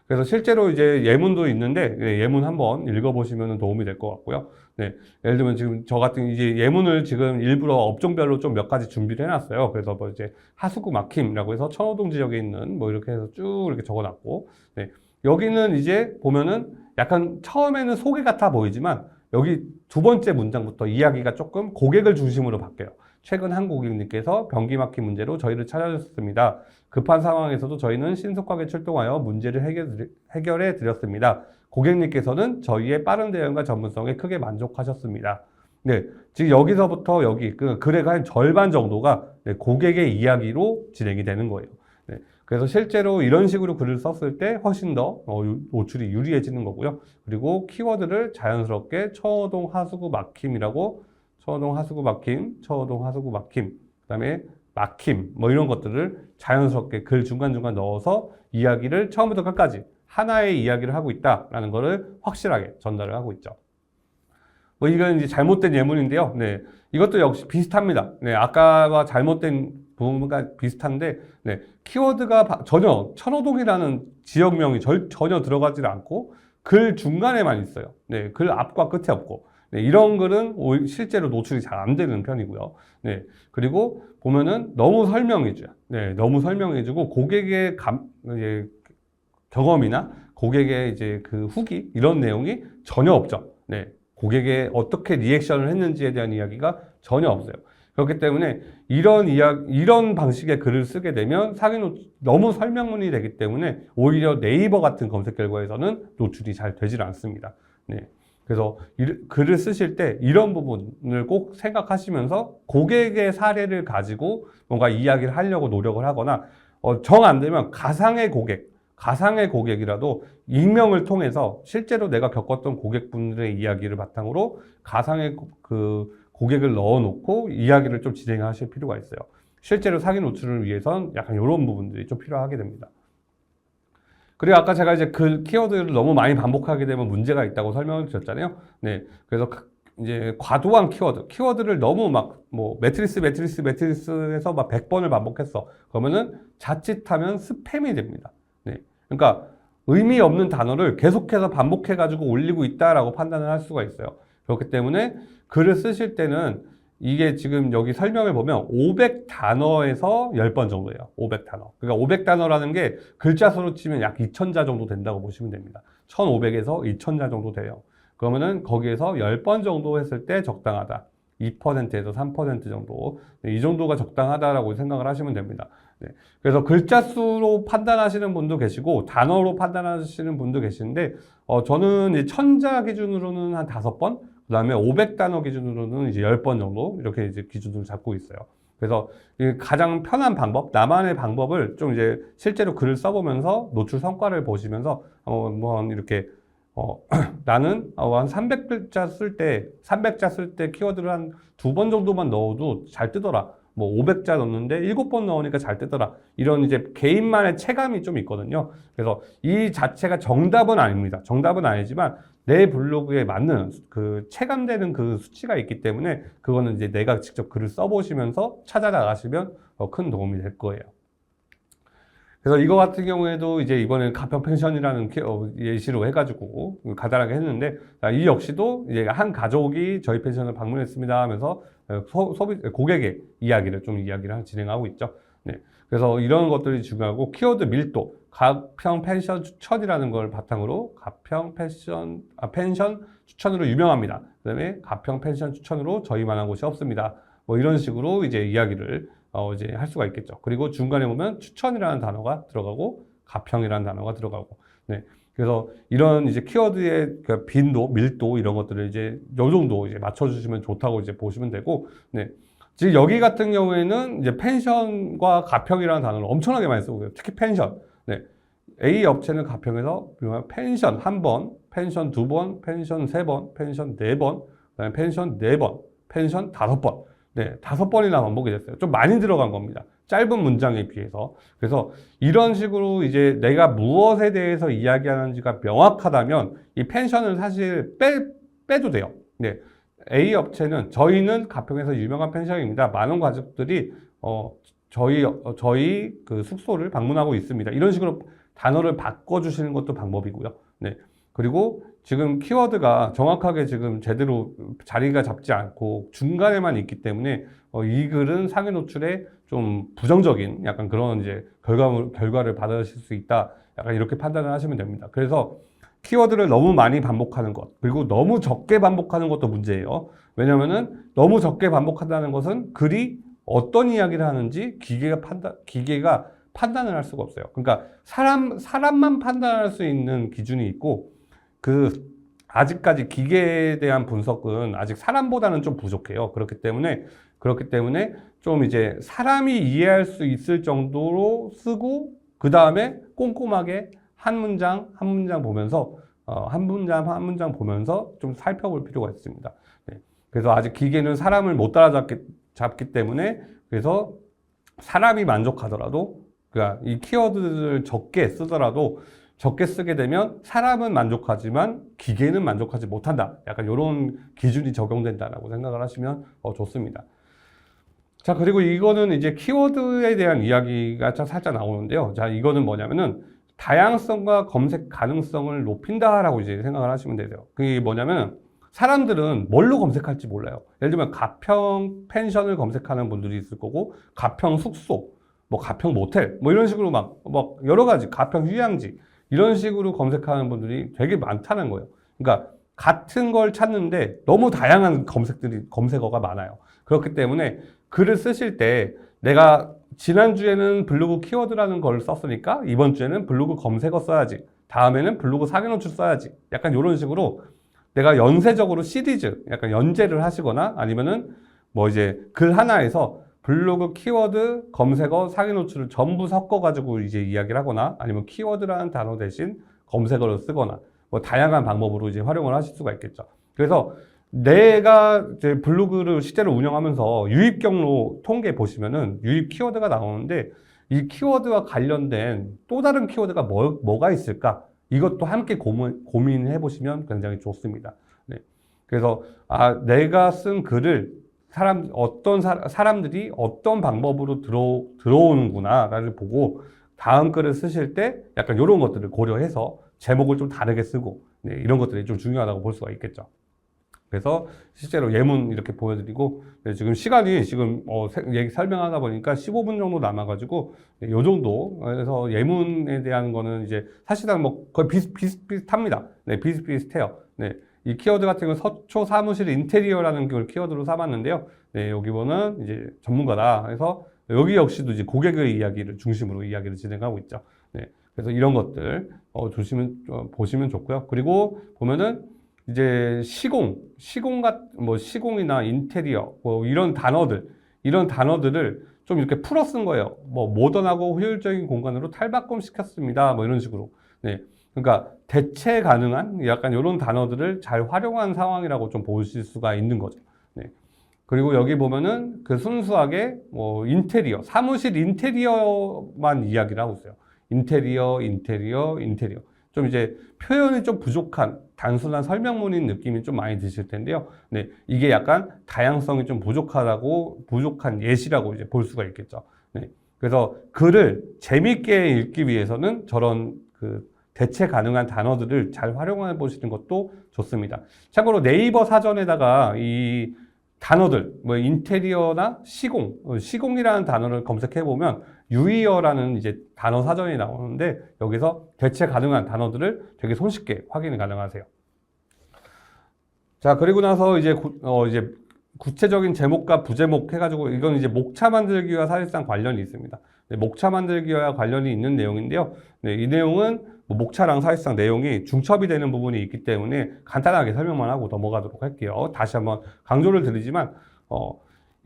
그래서 실제로 이제 예문도 있는데 예문 한번 읽어보시면 도움이 될 것 같고요. 네, 예를 들면 지금 저 같은 이제 예문을 지금 일부러 업종별로 좀 몇 가지 준비를 해놨어요. 그래서 뭐 이제 하수구 막힘이라고 해서 천호동 지역에 있는 뭐 이렇게 해서 쭉 이렇게 적어놨고, 네, 여기는 이제 보면은 약간 처음에는 소개 같아 보이지만 여기 두 번째 문장부터 이야기가 조금 고객을 중심으로 바뀌어요. 최근 한 고객님께서 변기 막힘 문제로 저희를 찾아주셨습니다. 급한 상황에서도 저희는 신속하게 출동하여 문제를 해결해 드렸습니다. 고객님께서는 저희의 빠른 대응과 전문성에 크게 만족하셨습니다. 네, 지금 여기서부터 여기 그 글의 한 절반 정도가 고객의 이야기로 진행이 되는 거예요. 네, 그래서 실제로 이런 식으로 글을 썼을 때 훨씬 더 노출이 유리해지는 거고요. 그리고 키워드를 자연스럽게 처호동 하수구 막힘이라고 처호동 하수구 막힘, 그다음에 막힘 뭐 이런 것들을 자연스럽게 글 중간중간 넣어서 이야기를 처음부터 끝까지 하나의 이야기를 하고 있다라는 것을 확실하게 전달을 하고 있죠. 뭐 이건 이제 잘못된 예문인데요. 네, 이것도 역시 비슷합니다. 네, 아까와 잘못된 부분과 비슷한데, 네, 키워드가 전혀 천호동이라는 지역명이 전혀 들어가지 않고 글 중간에만 있어요. 네, 글 앞과 끝에 없고, 네, 이런 글은 실제로 노출이 잘 안 되는 편이고요. 네, 그리고 보면은 너무 설명해줘요. 네, 너무 설명해주고 고객의 경험이나 고객의 이제 그 후기 이런 내용이 전혀 없죠. 네, 고객의 어떻게 리액션을 했는지에 대한 이야기가 전혀 없어요. 그렇기 때문에 이런 방식의 글을 쓰게 되면 너무 설명문이 되기 때문에 오히려 네이버 같은 검색 결과에서는 노출이 잘 되질 않습니다. 네. 그래서 글을 쓰실 때 이런 부분을 꼭 생각하시면서 고객의 사례를 가지고 뭔가 이야기를 하려고 노력을 하거나 정 안 되면 가상의 고객이라도 익명을 통해서 실제로 내가 겪었던 고객분들의 이야기를 바탕으로 가상의 고객을 넣어놓고 이야기를 좀 진행하실 필요가 있어요. 실제로 사기 노출을 위해선 약간 이런 부분들이 좀 필요하게 됩니다. 그리고 아까 제가 이제 키워드를 너무 많이 반복하게 되면 문제가 있다고 설명을 드렸잖아요. 네. 그래서 이제 과도한 키워드를 너무 뭐 매트리스 해서 막 100번을 반복했어. 그러면은 자칫하면 스팸이 됩니다. 네. 그러니까 의미 없는 단어를 계속해서 반복해가지고 올리고 있다라고 판단을 할 수가 있어요. 그렇기 때문에 글을 쓰실 때는 이게 지금 여기 설명을 보면 500단어에서 10번 정도예요. 500단어. 그러니까 500단어라는 게 글자 수로 치면 약 2000자 정도 된다고 보시면 됩니다. 1500에서 2000자 정도 돼요. 그러면은 거기에서 10번 정도 했을 때 적당하다. 2%에서 3% 정도. 이 정도가 적당하다라고 생각을 하시면 됩니다. 네. 그래서 글자 수로 판단하시는 분도 계시고 단어로 판단하시는 분도 계시는데 저는 이제 1000자 기준으로는 한 5번, 그 다음에 500단어 기준으로는 이제 10번 정도 이렇게 이제 기준을 잡고 있어요. 그래서 가장 편한 방법, 나만의 방법을 좀 이제 실제로 글을 써보면서 노출 성과를 보시면서 한번 이렇게 나는 한 300글자 쓸 때 키워드를 한 2번 정도만 넣어도 잘 뜨더라. 뭐 500자 넣는데 7번 넣으니까 잘 뜨더라. 이런 이제 개인만의 체감이 좀 있거든요. 그래서 이 자체가 정답은 아닙니다. 정답은 아니지만 내 블로그에 맞는 그 체감되는 그 수치가 있기 때문에 그거는 이제 내가 직접 글을 써보시면서 찾아 나가시면 큰 도움이 될 거예요. 그래서 이거 같은 경우에도 이제 이번에 가평 펜션이라는 예시로 해가지고 간단하게 했는데, 이 역시도 이제 한 가족이 저희 펜션을 방문했습니다 하면서 고객의 이야기를 진행하고 있죠. 네. 그래서 이런 것들이 중요하고, 키워드 밀도, 가평 펜션 추천이라는 걸 바탕으로 가평 펜션 추천으로 유명합니다. 그 다음에 가평 펜션 추천으로 저희만한 곳이 없습니다. 뭐 이런 식으로 이제 이야기를 이제 할 수가 있겠죠. 그리고 중간에 보면 추천이라는 단어가 들어가고 가평이라는 단어가 들어가고, 네. 그래서 이런 이제 키워드의 그 빈도, 밀도 이런 것들을 이제 요 정도 이제 맞춰주시면 좋다고 이제 보시면 되고, 네. 지금 여기 같은 경우에는 이제 펜션과 가평이라는 단어를 엄청나게 많이 쓰고 있어요. 특히 펜션. 네. A 업체는 가평에서 펜션 1번, 펜션 2번, 펜션 3번, 펜션 4번, 그다음에 펜션 4번, 펜션 5번. 네, 5번이나 반복이 됐어요. 좀 많이 들어간 겁니다. 짧은 문장에 비해서. 그래서 이런 식으로 이제 내가 무엇에 대해서 이야기하는지가 명확하다면 이 펜션을 사실 빼도 돼요. 네. A 업체는 저희는 가평에서 유명한 펜션입니다. 많은 가족들이 저희 그 숙소를 방문하고 있습니다. 이런 식으로 단어를 바꿔주시는 것도 방법이고요. 네. 그리고 지금 키워드가 정확하게 지금 제대로 자리가 잡지 않고 중간에만 있기 때문에 이 글은 상위 노출에 좀 부정적인 약간 그런 이제 결과를 받으실 수 있다. 약간 이렇게 판단을 하시면 됩니다. 그래서 키워드를 너무 많이 반복하는 것, 그리고 너무 적게 반복하는 것도 문제예요. 왜냐면은 너무 적게 반복한다는 것은 글이 어떤 이야기를 하는지 기계가 판단을 할 수가 없어요. 그러니까 사람만 판단할 수 있는 기준이 있고, 아직까지 기계에 대한 분석은 아직 사람보다는 좀 부족해요. 그렇기 때문에 좀 이제 사람이 이해할 수 있을 정도로 쓰고, 그 다음에 꼼꼼하게 한 문장 한 문장 보면서 한 문장 보면서 좀 살펴볼 필요가 있습니다. 네. 그래서 아직 기계는 사람을 못 따라잡기 때문에, 그래서 사람이 만족하더라도, 그러니까 이 키워드를 적게 쓰더라도 적게 쓰게 되면 사람은 만족하지만 기계는 만족하지 못한다. 약간 이런 기준이 적용된다라고 생각을 하시면 좋습니다. 자, 그리고 이거는 이제 키워드에 대한 이야기가 살짝 나오는데요. 자, 이거는 뭐냐면은 다양성과 검색 가능성을 높인다라고 이제 생각을 하시면 되세요. 그게 뭐냐면 사람들은 뭘로 검색할지 몰라요. 예를 들면 가평 펜션을 검색하는 분들이 있을 거고, 가평 숙소, 뭐 가평 모텔, 뭐 이런 식으로 막 여러 가지 가평 휴양지 이런 식으로 검색하는 분들이 되게 많다는 거예요. 그러니까 같은 걸 찾는데 너무 다양한 검색어가 많아요. 그렇기 때문에 글을 쓰실 때 내가 지난주에는 블로그 키워드라는 걸 썼으니까 이번 주에는 블로그 검색어 써야지, 다음에는 블로그 상위 노출 써야지, 약간 이런 식으로 내가 연쇄적으로 시리즈, 약간 연재를 하시거나, 아니면은 뭐 이제 글 하나에서 블로그 키워드, 검색어, 상위 노출을 전부 섞어가지고 이제 이야기를 하거나, 아니면 키워드라는 단어 대신 검색어를 쓰거나, 뭐 다양한 방법으로 이제 활용을 하실 수가 있겠죠. 그래서 내가 이제 블로그를 실제로 운영하면서 유입 경로 통계 보시면은 유입 키워드가 나오는데, 이 키워드와 관련된 또 다른 키워드가 뭐가 있을까? 이것도 함께 고민해 보시면 굉장히 좋습니다. 네. 그래서 내가 쓴 글을 사람들이 어떤 방법으로 들어오는구나를 보고 다음 글을 쓰실 때 약간 이런 것들을 고려해서 제목을 좀 다르게 쓰고, 네, 이런 것들이 좀 중요하다고 볼 수가 있겠죠. 그래서 실제로 예문 이렇게 보여드리고, 네, 지금 시간이 얘기 설명하다 보니까 15분 정도 남아가지고, 네, 요 정도. 그래서 예문에 대한 거는 이제 사실상 뭐 거의 비슷합니다. 네, 비슷비슷해요. 네. 이 키워드 같은 경우는 서초 사무실 인테리어라는 걸 키워드로 삼았는데요. 네, 여기 보면 이제 전문가다. 그래서 여기 역시도 이제 고객의 이야기를 중심으로 이야기를 진행하고 있죠. 네, 그래서 이런 것들 보시면 좋고요. 그리고 보면은 이제 시공이나 인테리어 뭐 이런 단어들을 좀 이렇게 풀어 쓴 거예요. 뭐 모던하고 효율적인 공간으로 탈바꿈 시켰습니다. 뭐 이런 식으로. 네. 그러니까 대체 가능한 약간 이런 단어들을 잘 활용한 상황이라고 좀 보실 수가 있는 거죠. 네. 그리고 여기 보면은 그 순수하게 뭐 인테리어, 사무실 인테리어만 이야기를 하고 있어요. 인테리어, 인테리어, 인테리어. 좀 이제 표현이 좀 부족한 단순한 설명문인 느낌이 좀 많이 드실 텐데요. 네, 이게 약간 다양성이 좀 부족한 예시라고 이제 볼 수가 있겠죠. 네, 그래서 글을 재밌게 읽기 위해서는 저런 그 대체 가능한 단어들을 잘 활용해 보시는 것도 좋습니다. 참고로 네이버 사전에다가 이 단어들, 뭐 인테리어나 시공이라는 단어를 검색해 보면 유의어라는 이제 단어 사전이 나오는데 여기서 대체 가능한 단어들을 되게 손쉽게 확인이 가능하세요. 자, 그리고 나서 이제 구체적인 제목과 부제목 해가지고 이건 이제 목차 만들기와 사실상 관련이 있습니다. 네, 목차 만들기와 관련이 있는 내용인데요. 네, 이 내용은 뭐 목차랑 사실상 내용이 중첩이 되는 부분이 있기 때문에 간단하게 설명만 하고 넘어가도록 할게요. 다시 한번 강조를 드리지만,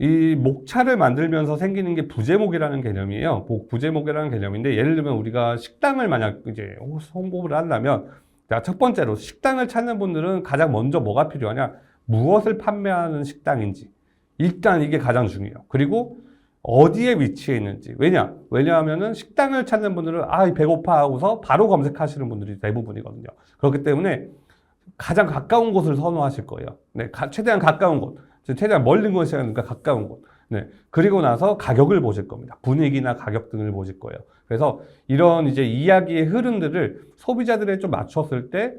이 목차를 만들면서 생기는 게 부제목이라는 개념이에요. 부제목이라는 개념인데, 예를 들면 우리가 식당을 만약 이제 홍보를 한다면, 자, 첫 번째로 식당을 찾는 분들은 가장 먼저 뭐가 필요하냐? 무엇을 판매하는 식당인지. 일단 이게 가장 중요해요. 그리고 어디에 위치해 있는지. 왜냐하면은 식당을 찾는 분들은 배고파 하고서 바로 검색하시는 분들이 대부분이거든요. 그렇기 때문에 가장 가까운 곳을 선호하실 거예요. 네, 최대한 가까운 곳. 최대한 멀리 것이 아니라 가까운 곳. 네. 그리고 나서 가격을 보실 겁니다. 분위기나 가격 등을 보실 거예요. 그래서 이런 이제 이야기의 흐름들을 소비자들에 좀 맞췄을 때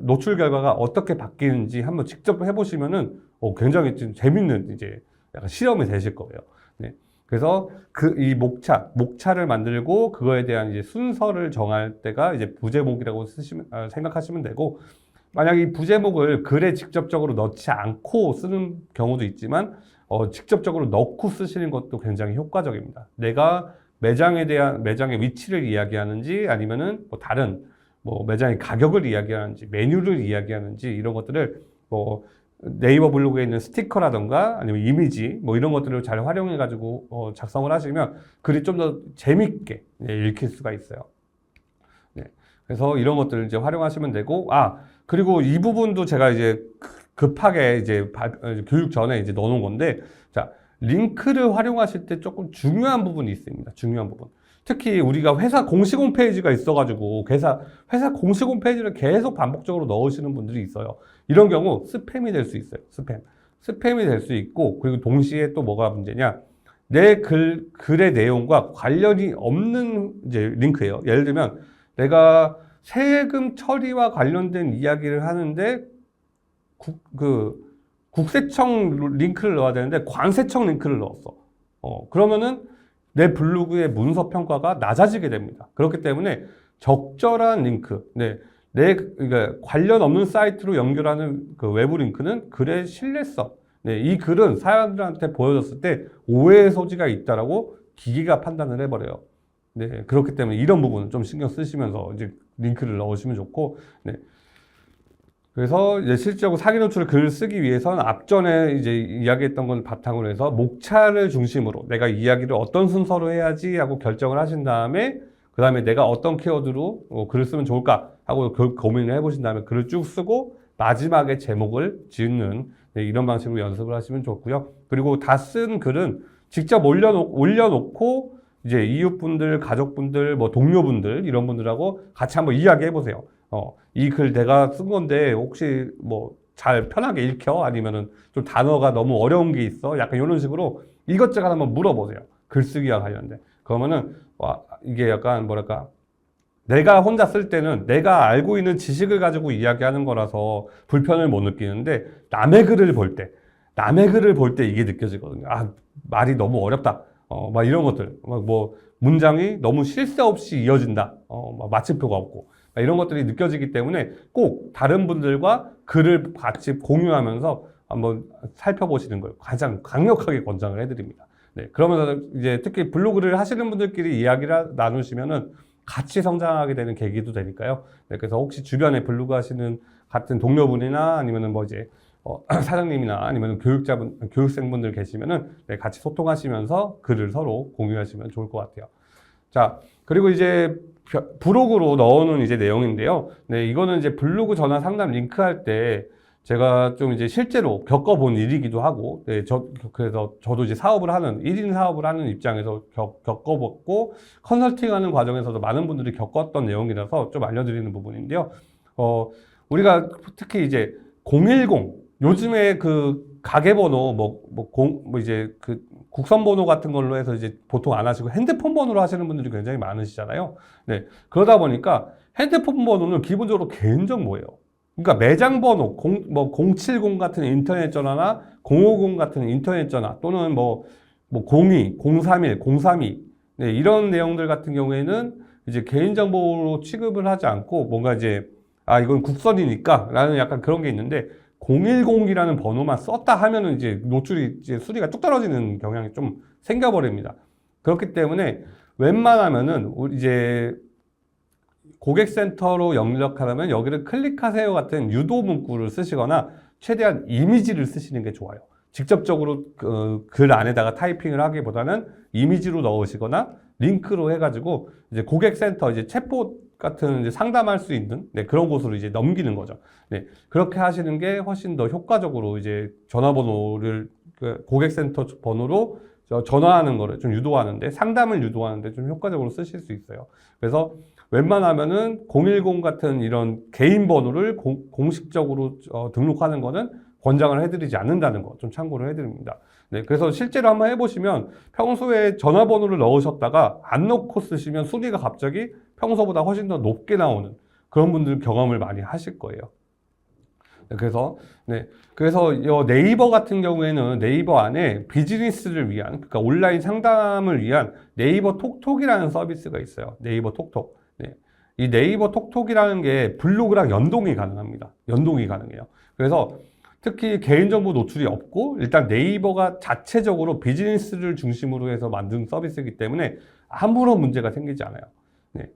노출 결과가 어떻게 바뀌는지 한번 직접 해보시면은 굉장히 좀 재밌는 이제 약간 실험이 되실 거예요. 네. 그래서 이 목차를 만들고 그거에 대한 이제 순서를 정할 때가 이제 부제목이라고 생각하시면 되고, 만약 이 부제목을 글에 직접적으로 넣지 않고 쓰는 경우도 있지만, 직접적으로 넣고 쓰시는 것도 굉장히 효과적입니다. 내가 매장의 위치를 이야기하는지 아니면은 뭐 다른 매장의 가격을 이야기하는지 메뉴를 이야기하는지 이런 것들을 네이버 블로그에 있는 스티커라던가 아니면 이미지 이런 것들을 잘 활용해 가지고 작성을 하시면 글이 좀 더 재밌게 읽힐 수가 있어요. 네. 그래서 이런 것들을 이제 활용하시면 되고, 그리고 이 부분도 제가 이제 급하게 이제 교육 전에 이제 넣어놓은 건데, 자, 링크를 활용하실 때 조금 중요한 부분이 있습니다. 중요한 부분. 특히 우리가 회사 공식 홈페이지가 있어가지고 회사 공식 홈페이지를 계속 반복적으로 넣으시는 분들이 있어요. 이런 경우 스팸이 될 수 있어요. 스팸이 될 수 있고, 그리고 동시에 또 뭐가 문제냐? 내 글의 내용과 관련이 없는 이제 링크예요. 예를 들면 내가 세금 처리와 관련된 이야기를 하는데 국세청 링크를 넣어야 되는데 관세청 링크를 넣었어. 그러면은 내 블로그의 문서 평가가 낮아지게 됩니다. 그렇기 때문에 적절한 링크, 그러니까 관련 없는 사이트로 연결하는 그 외부 링크는 글의 신뢰성, 이 글은 사람들한테 보여줬을 때 오해의 소지가 있다라고 기계가 판단을 해버려요. 그렇기 때문에 이런 부분은 좀 신경 쓰시면서 이제 링크를 넣으시면 좋고, 그래서 이제 실질적으로 사기 노출을 글을 쓰기 위해서는 앞전에 이제 이야기했던 건 바탕으로 해서 목차를 중심으로 내가 이야기를 어떤 순서로 해야지 하고 결정을 하신 다음에, 그 다음에 내가 어떤 키워드로 글을 쓰면 좋을까 하고 고민을 해보신 다음에 글을 쭉 쓰고 마지막에 제목을 짓는 이런 방식으로 연습을 하시면 좋고요. 그리고 다 쓴 글은 직접 올려놓고 이제 이웃분들, 가족분들, 동료분들 이런 분들하고 같이 한번 이야기해 보세요. 이 글 내가 쓴 건데 혹시 잘 편하게 읽혀? 아니면은 좀 단어가 너무 어려운 게 있어? 약간 이런 식으로 이것저것 한번 물어보세요. 글쓰기와 관련된. 그러면은 이게 약간 뭐랄까, 내가 혼자 쓸 때는 내가 알고 있는 지식을 가지고 이야기하는 거라서 불편을 못 느끼는데 남의 글을 볼 때 이게 느껴지거든요. 말이 너무 어렵다. 막 이런 것들, 문장이 너무 쉴 새 없이 이어진다. 마침표가 없고. 이런 것들이 느껴지기 때문에 꼭 다른 분들과 글을 같이 공유하면서 한번 살펴보시는 걸 가장 강력하게 권장을 해드립니다. 그러면서 이제 특히 블로그를 하시는 분들끼리 이야기를 나누시면은 같이 성장하게 되는 계기도 되니까요. 그래서 혹시 주변에 블로그 하시는 같은 동료분이나 아니면은 사장님이나 아니면 교육생분들 계시면은 같이 소통하시면서 글을 서로 공유하시면 좋을 것 같아요. 자, 그리고 이제 블로그로 넣어놓은 이제 내용인데요. 네, 이거는 이제 블로그 전화 상담 링크할 때 제가 좀 이제 실제로 겪어본 일이기도 하고, 네, 그래서 저도 이제 사업을 하는, 1인 사업을 하는 입장에서 겪어봤고, 컨설팅하는 과정에서도 많은 분들이 겪었던 내용이라서 좀 알려드리는 부분인데요. 우리가 특히 이제 010, 요즘에 그 가계번호, 이제 그 국선번호 같은 걸로 해서 이제 보통 안 하시고 핸드폰 번호로 하시는 분들이 굉장히 많으시잖아요. 네. 그러다 보니까 핸드폰 번호는 기본적으로 개인정보예요. 그러니까 매장 번호, 070 같은 인터넷 전화나 050 같은 인터넷 전화 또는 02, 031, 032 네, 이런 내용들 같은 경우에는 이제 개인정보로 취급을 하지 않고 뭔가 이제 이건 국선이니까 라는 약간 그런 게 있는데 010이라는 번호만 썼다 하면은 이제 노출이 이제 수리가 뚝 떨어지는 경향이 좀 생겨버립니다. 그렇기 때문에 웬만하면은 이제 고객센터로 연락하려면 여기를 클릭하세요 같은 유도 문구를 쓰시거나 최대한 이미지를 쓰시는 게 좋아요. 직접적으로 글 안에다가 타이핑을 하기보다는 이미지로 넣으시거나 링크로 해가지고 이제 고객센터 이제 챗봇 같은 이제 상담할 수 있는 네, 그런 곳으로 이제 넘기는 거죠. 네, 그렇게 하시는 게 훨씬 더 효과적으로 이제 전화번호를 고객센터 번호로 전화하는 거를 좀 유도하는데 상담을 유도하는데 좀 효과적으로 쓰실 수 있어요. 그래서 웬만하면은 010 같은 이런 개인 번호를 공식적으로 등록하는 거는 권장을 해드리지 않는다는 거 좀 참고를 해드립니다. 네, 그래서 실제로 한번 해보시면 평소에 전화번호를 넣으셨다가 안 넣고 쓰시면 수리가 갑자기 평소보다 훨씬 더 높게 나오는 그런 분들 경험을 많이 하실 거예요. 네, 그래서 네이버 같은 경우에는 네이버 안에 비즈니스를 위한, 그러니까 온라인 상담을 위한 네이버 톡톡이라는 서비스가 있어요. 네이버 톡톡. 네. 이 네이버 톡톡이라는 게 블로그랑 연동이 가능합니다. 연동이 가능해요. 그래서 특히 개인정보 노출이 없고 일단 네이버가 자체적으로 비즈니스를 중심으로 해서 만든 서비스이기 때문에 아무런 문제가 생기지 않아요. 네.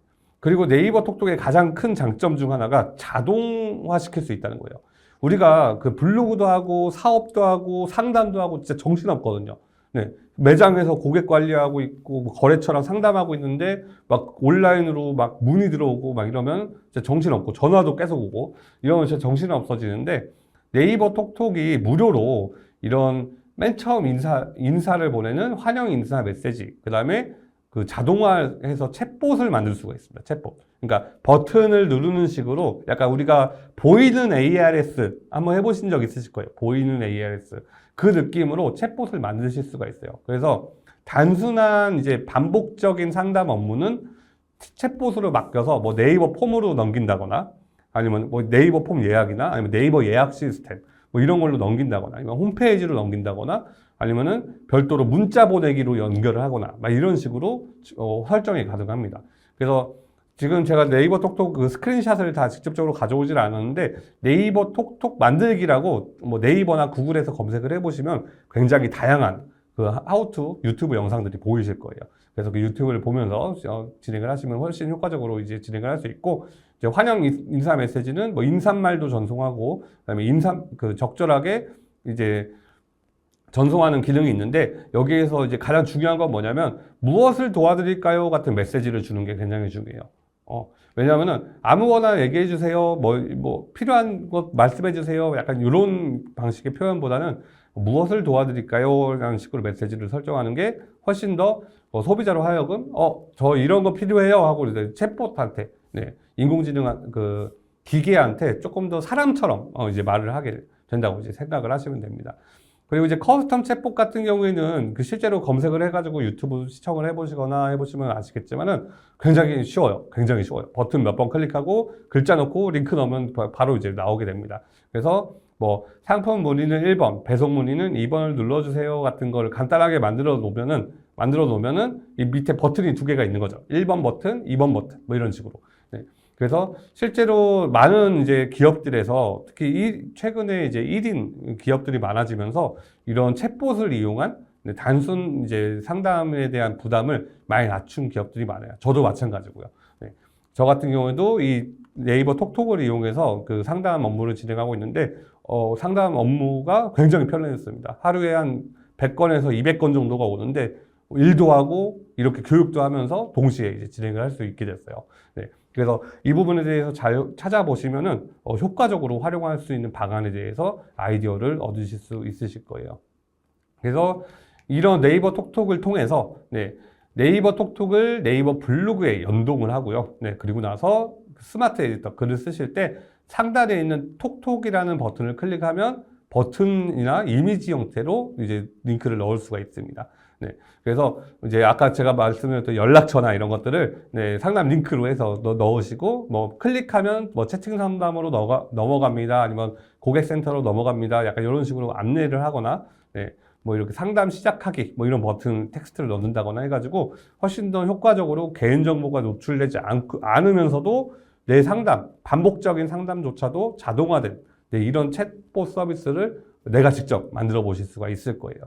그리고 네이버 톡톡의 가장 큰 장점 중 하나가 자동화 시킬 수 있다는 거예요. 우리가 그 블로그도 하고 사업도 하고 상담도 하고 진짜 정신없거든요. 네. 매장에서 고객 관리하고 있고 거래처랑 상담하고 있는데 막 온라인으로 막 문의 들어오고 막 이러면 진짜 정신없고 전화도 계속 오고 이러면 진짜 정신 없어지는데 네이버 톡톡이 무료로 이런 맨 처음 인사를 보내는 환영 인사 메시지, 그 다음에 그 자동화해서 챗봇을 만들 수가 있습니다. 챗봇. 그러니까 버튼을 누르는 식으로 약간 우리가 보이는 ARS 한번 해보신 적 있으실 거예요. 보이는 ARS. 그 느낌으로 챗봇을 만드실 수가 있어요. 그래서 단순한 이제 반복적인 상담 업무는 챗봇으로 맡겨서 네이버 폼으로 넘긴다거나 아니면 네이버 폼 예약이나 아니면 네이버 예약 시스템 이런 걸로 넘긴다거나 아니면 홈페이지로 넘긴다거나 아니면은 별도로 문자 보내기로 연결을 하거나 막 이런 식으로 설정이 가능합니다. 그래서 지금 제가 네이버 톡톡 그 스크린샷을 다 직접적으로 가져오질 않았는데 네이버 톡톡 만들기라고 네이버나 구글에서 검색을 해보시면 굉장히 다양한 그 하우투 유튜브 영상들이 보이실 거예요. 그래서 그 유튜브를 보면서 진행을 하시면 훨씬 효과적으로 이제 진행을 할 수 있고 이제 환영 인사 메시지는 인사말도 전송하고 그다음에 적절하게 이제 전송하는 기능이 있는데 여기에서 이제 가장 중요한 건 뭐냐면 무엇을 도와드릴까요? 같은 메시지를 주는 게 굉장히 중요해요. 왜냐하면은 아무거나 얘기해 주세요. 필요한 것 말씀해 주세요. 약간 이런 방식의 표현보다는 무엇을 도와드릴까요? 라는 식으로 메시지를 설정하는 게 훨씬 더 소비자로 하여금 저 이런 거 필요해요 하고 이제 챗봇한테 네, 인공지능 그 기계한테 조금 더 사람처럼 이제 말을 하게 된다고 이제 생각을 하시면 됩니다. 그리고 이제 커스텀 챗봇 같은 경우에는 그 실제로 검색을 해가지고 유튜브 시청을 해보시거나 해보시면 아시겠지만은 굉장히 쉬워요. 굉장히 쉬워요. 버튼 몇 번 클릭하고 글자 넣고 링크 넣으면 바로 이제 나오게 됩니다. 그래서 상품 문의는 1번, 배송 문의는 2번을 눌러주세요 같은 거를 간단하게 만들어 놓으면은 이 밑에 버튼이 두 개가 있는 거죠. 1번 버튼, 2번 버튼 이런 식으로. 네. 그래서 실제로 많은 이제 기업들에서 특히 최근에 이제 1인 기업들이 많아지면서 이런 챗봇을 이용한 단순 이제 상담에 대한 부담을 많이 낮춘 기업들이 많아요. 저도 마찬가지고요. 네. 저 같은 경우에도 이 네이버 톡톡을 이용해서 그 상담 업무를 진행하고 있는데 상담 업무가 굉장히 편리했습니다. 하루에 한 100건에서 200건 정도가 오는데 일도 하고 이렇게 교육도 하면서 동시에 이제 진행을 할 수 있게 됐어요. 네. 그래서 이 부분에 대해서 잘 찾아보시면은 효과적으로 활용할 수 있는 방안에 대해서 아이디어를 얻으실 수 있으실 거예요. 그래서 이런 네이버 톡톡을 통해서 네이버 톡톡을 네이버 블로그에 연동을 하고요. 그리고 나서 스마트 에디터 글을 쓰실 때 상단에 있는 톡톡이라는 버튼을 클릭하면 버튼이나 이미지 형태로 이제 링크를 넣을 수가 있습니다. 그래서 이제 아까 제가 말씀드렸던 연락처나 이런 것들을 상담 링크로 해서 넣으시고 뭐 클릭하면 뭐 채팅 상담으로 넘어갑니다. 아니면 고객센터로 넘어갑니다. 약간 이런 식으로 안내를 하거나 뭐 이렇게 상담 시작하기 뭐 이런 버튼 텍스트를 넣는다거나 해가지고 훨씬 더 효과적으로 개인정보가 노출되지 않으면서도 내 상담, 반복적인 상담조차도 자동화된 이런 챗봇 서비스를 내가 직접 만들어 보실 수가 있을 거예요.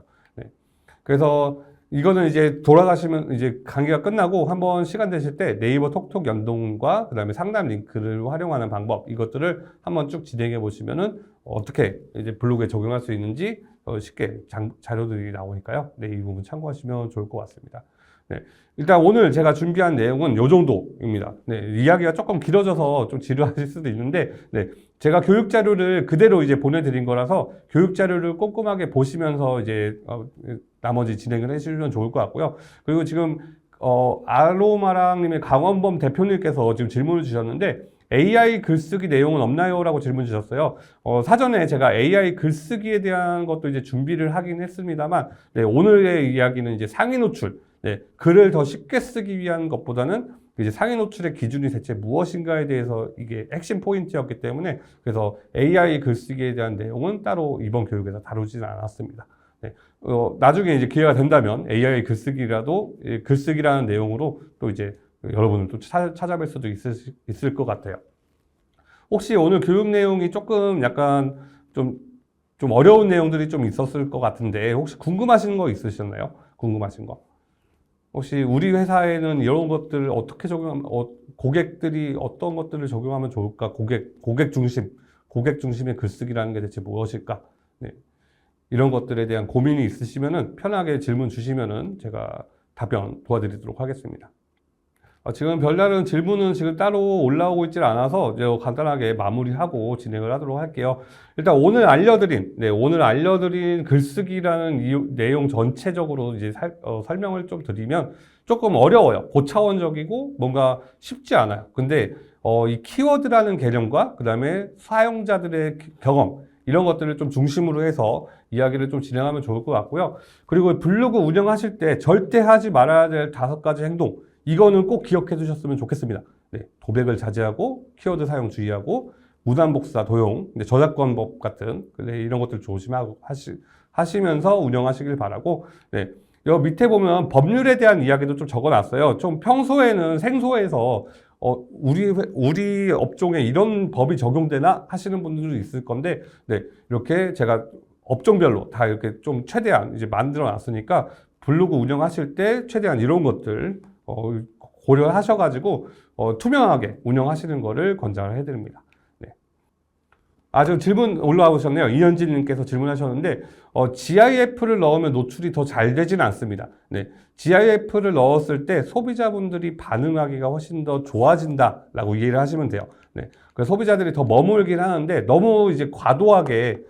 그래서 이거는 이제 돌아가시면 이제 강의가 끝나고 한번 시간 되실 때 네이버 톡톡 연동과 그다음에 상담 링크를 활용하는 방법 이것들을 한번 쭉 진행해 보시면은 어떻게 이제 블로그에 적용할 수 있는지 쉽게 자료들이 나오니까요. 이 부분 참고하시면 좋을 것 같습니다. 일단 오늘 제가 준비한 내용은 이 정도입니다. 이야기가 조금 길어져서 좀 지루하실 수도 있는데, 제가 교육 자료를 그대로 이제 보내드린 거라서 교육 자료를 꼼꼼하게 보시면서 이제 나머지 진행을 해주시면 좋을 것 같고요. 그리고 지금 아로마랑님의 강원범 대표님께서 지금 질문을 주셨는데 AI 글쓰기 내용은 없나요? 라고 질문 주셨어요. 사전에 제가 AI 글쓰기에 대한 것도 이제 준비를 하긴 했습니다만, 오늘의 이야기는 이제 상위 노출, 글을 더 쉽게 쓰기 위한 것보다는 이제 상위 노출의 기준이 대체 무엇인가에 대해서 이게 핵심 포인트였기 때문에 그래서 AI 글쓰기에 대한 내용은 따로 이번 교육에서 다루지는 않았습니다. 나중에 이제 기회가 된다면 AI 글쓰기라는 내용으로 또 이제 여러분을 또 찾아뵐 수도 있을 것 같아요. 혹시 오늘 교육 내용이 조금 약간 좀 어려운 내용들이 좀 있었을 것 같은데 혹시 궁금하신 거 있으셨나요? 궁금하신 거? 혹시 우리 회사에는 이런 것들을 어떻게 적용하면, 고객들이 어떤 것들을 적용하면 좋을까? 고객 중심의 글쓰기라는 게 대체 무엇일까? 이런 것들에 대한 고민이 있으시면은 편하게 질문 주시면은 제가 답변 도와드리도록 하겠습니다. 지금 별다른 질문은 지금 따로 올라오고 있질 않아서 이제 간단하게 마무리하고 진행을 하도록 할게요. 일단 오늘 알려드린 글쓰기라는 내용 전체적으로 이제 설명을 좀 드리면 조금 어려워요. 고차원적이고 뭔가 쉽지 않아요. 근데 이 키워드라는 개념과 그 다음에 사용자들의 경험 이런 것들을 좀 중심으로 해서 이야기를 좀 진행하면 좋을 것 같고요. 그리고 블로그 운영하실 때 절대 하지 말아야 될 5가지 행동 이거는 꼭 기억해 두셨으면 좋겠습니다. 도백을 자제하고 키워드 사용 주의하고 무단복사 도용, 저작권법 같은 이런 것들 조심하고 하시면서 운영하시길 바라고 여기 밑에 보면 법률에 대한 이야기도 좀 적어놨어요. 좀 평소에는 생소해서 우리 업종에 이런 법이 적용되나 하시는 분들도 있을 건데 이렇게 제가 업종별로 다 이렇게 좀 최대한 이제 만들어 놨으니까 블로그 운영하실 때 최대한 이런 것들 고려하셔가지고 투명하게 운영하시는 거를 권장을 해드립니다. 지금 질문 올라와 보셨네요. 이현진님께서 질문하셨는데 GIF를 넣으면 노출이 더 잘 되지는 않습니다. GIF를 넣었을 때 소비자분들이 반응하기가 훨씬 더 좋아진다라고 이해를 하시면 돼요. 그래서 소비자들이 더 머물긴 하는데 너무 이제 과도하게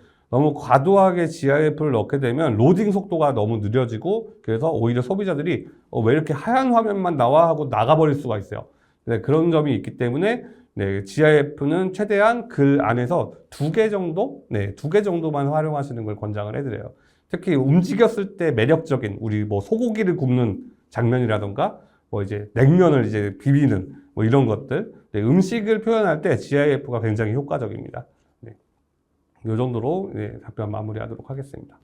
GIF를 넣게 되면 로딩 속도가 너무 느려지고 그래서 오히려 소비자들이 왜 이렇게 하얀 화면만 나와 하고 나가버릴 수가 있어요. 그런 점이 있기 때문에 GIF는 최대한 글 안에서 2개 정도만 활용하시는 걸 권장을 해드려요. 특히 움직였을 때 매력적인 우리 뭐 소고기를 굽는 장면이라던가 뭐 이제 냉면을 이제 비비는 뭐 이런 것들 음식을 표현할 때 GIF가 굉장히 효과적입니다. 이 정도로 답변 마무리하도록 하겠습니다.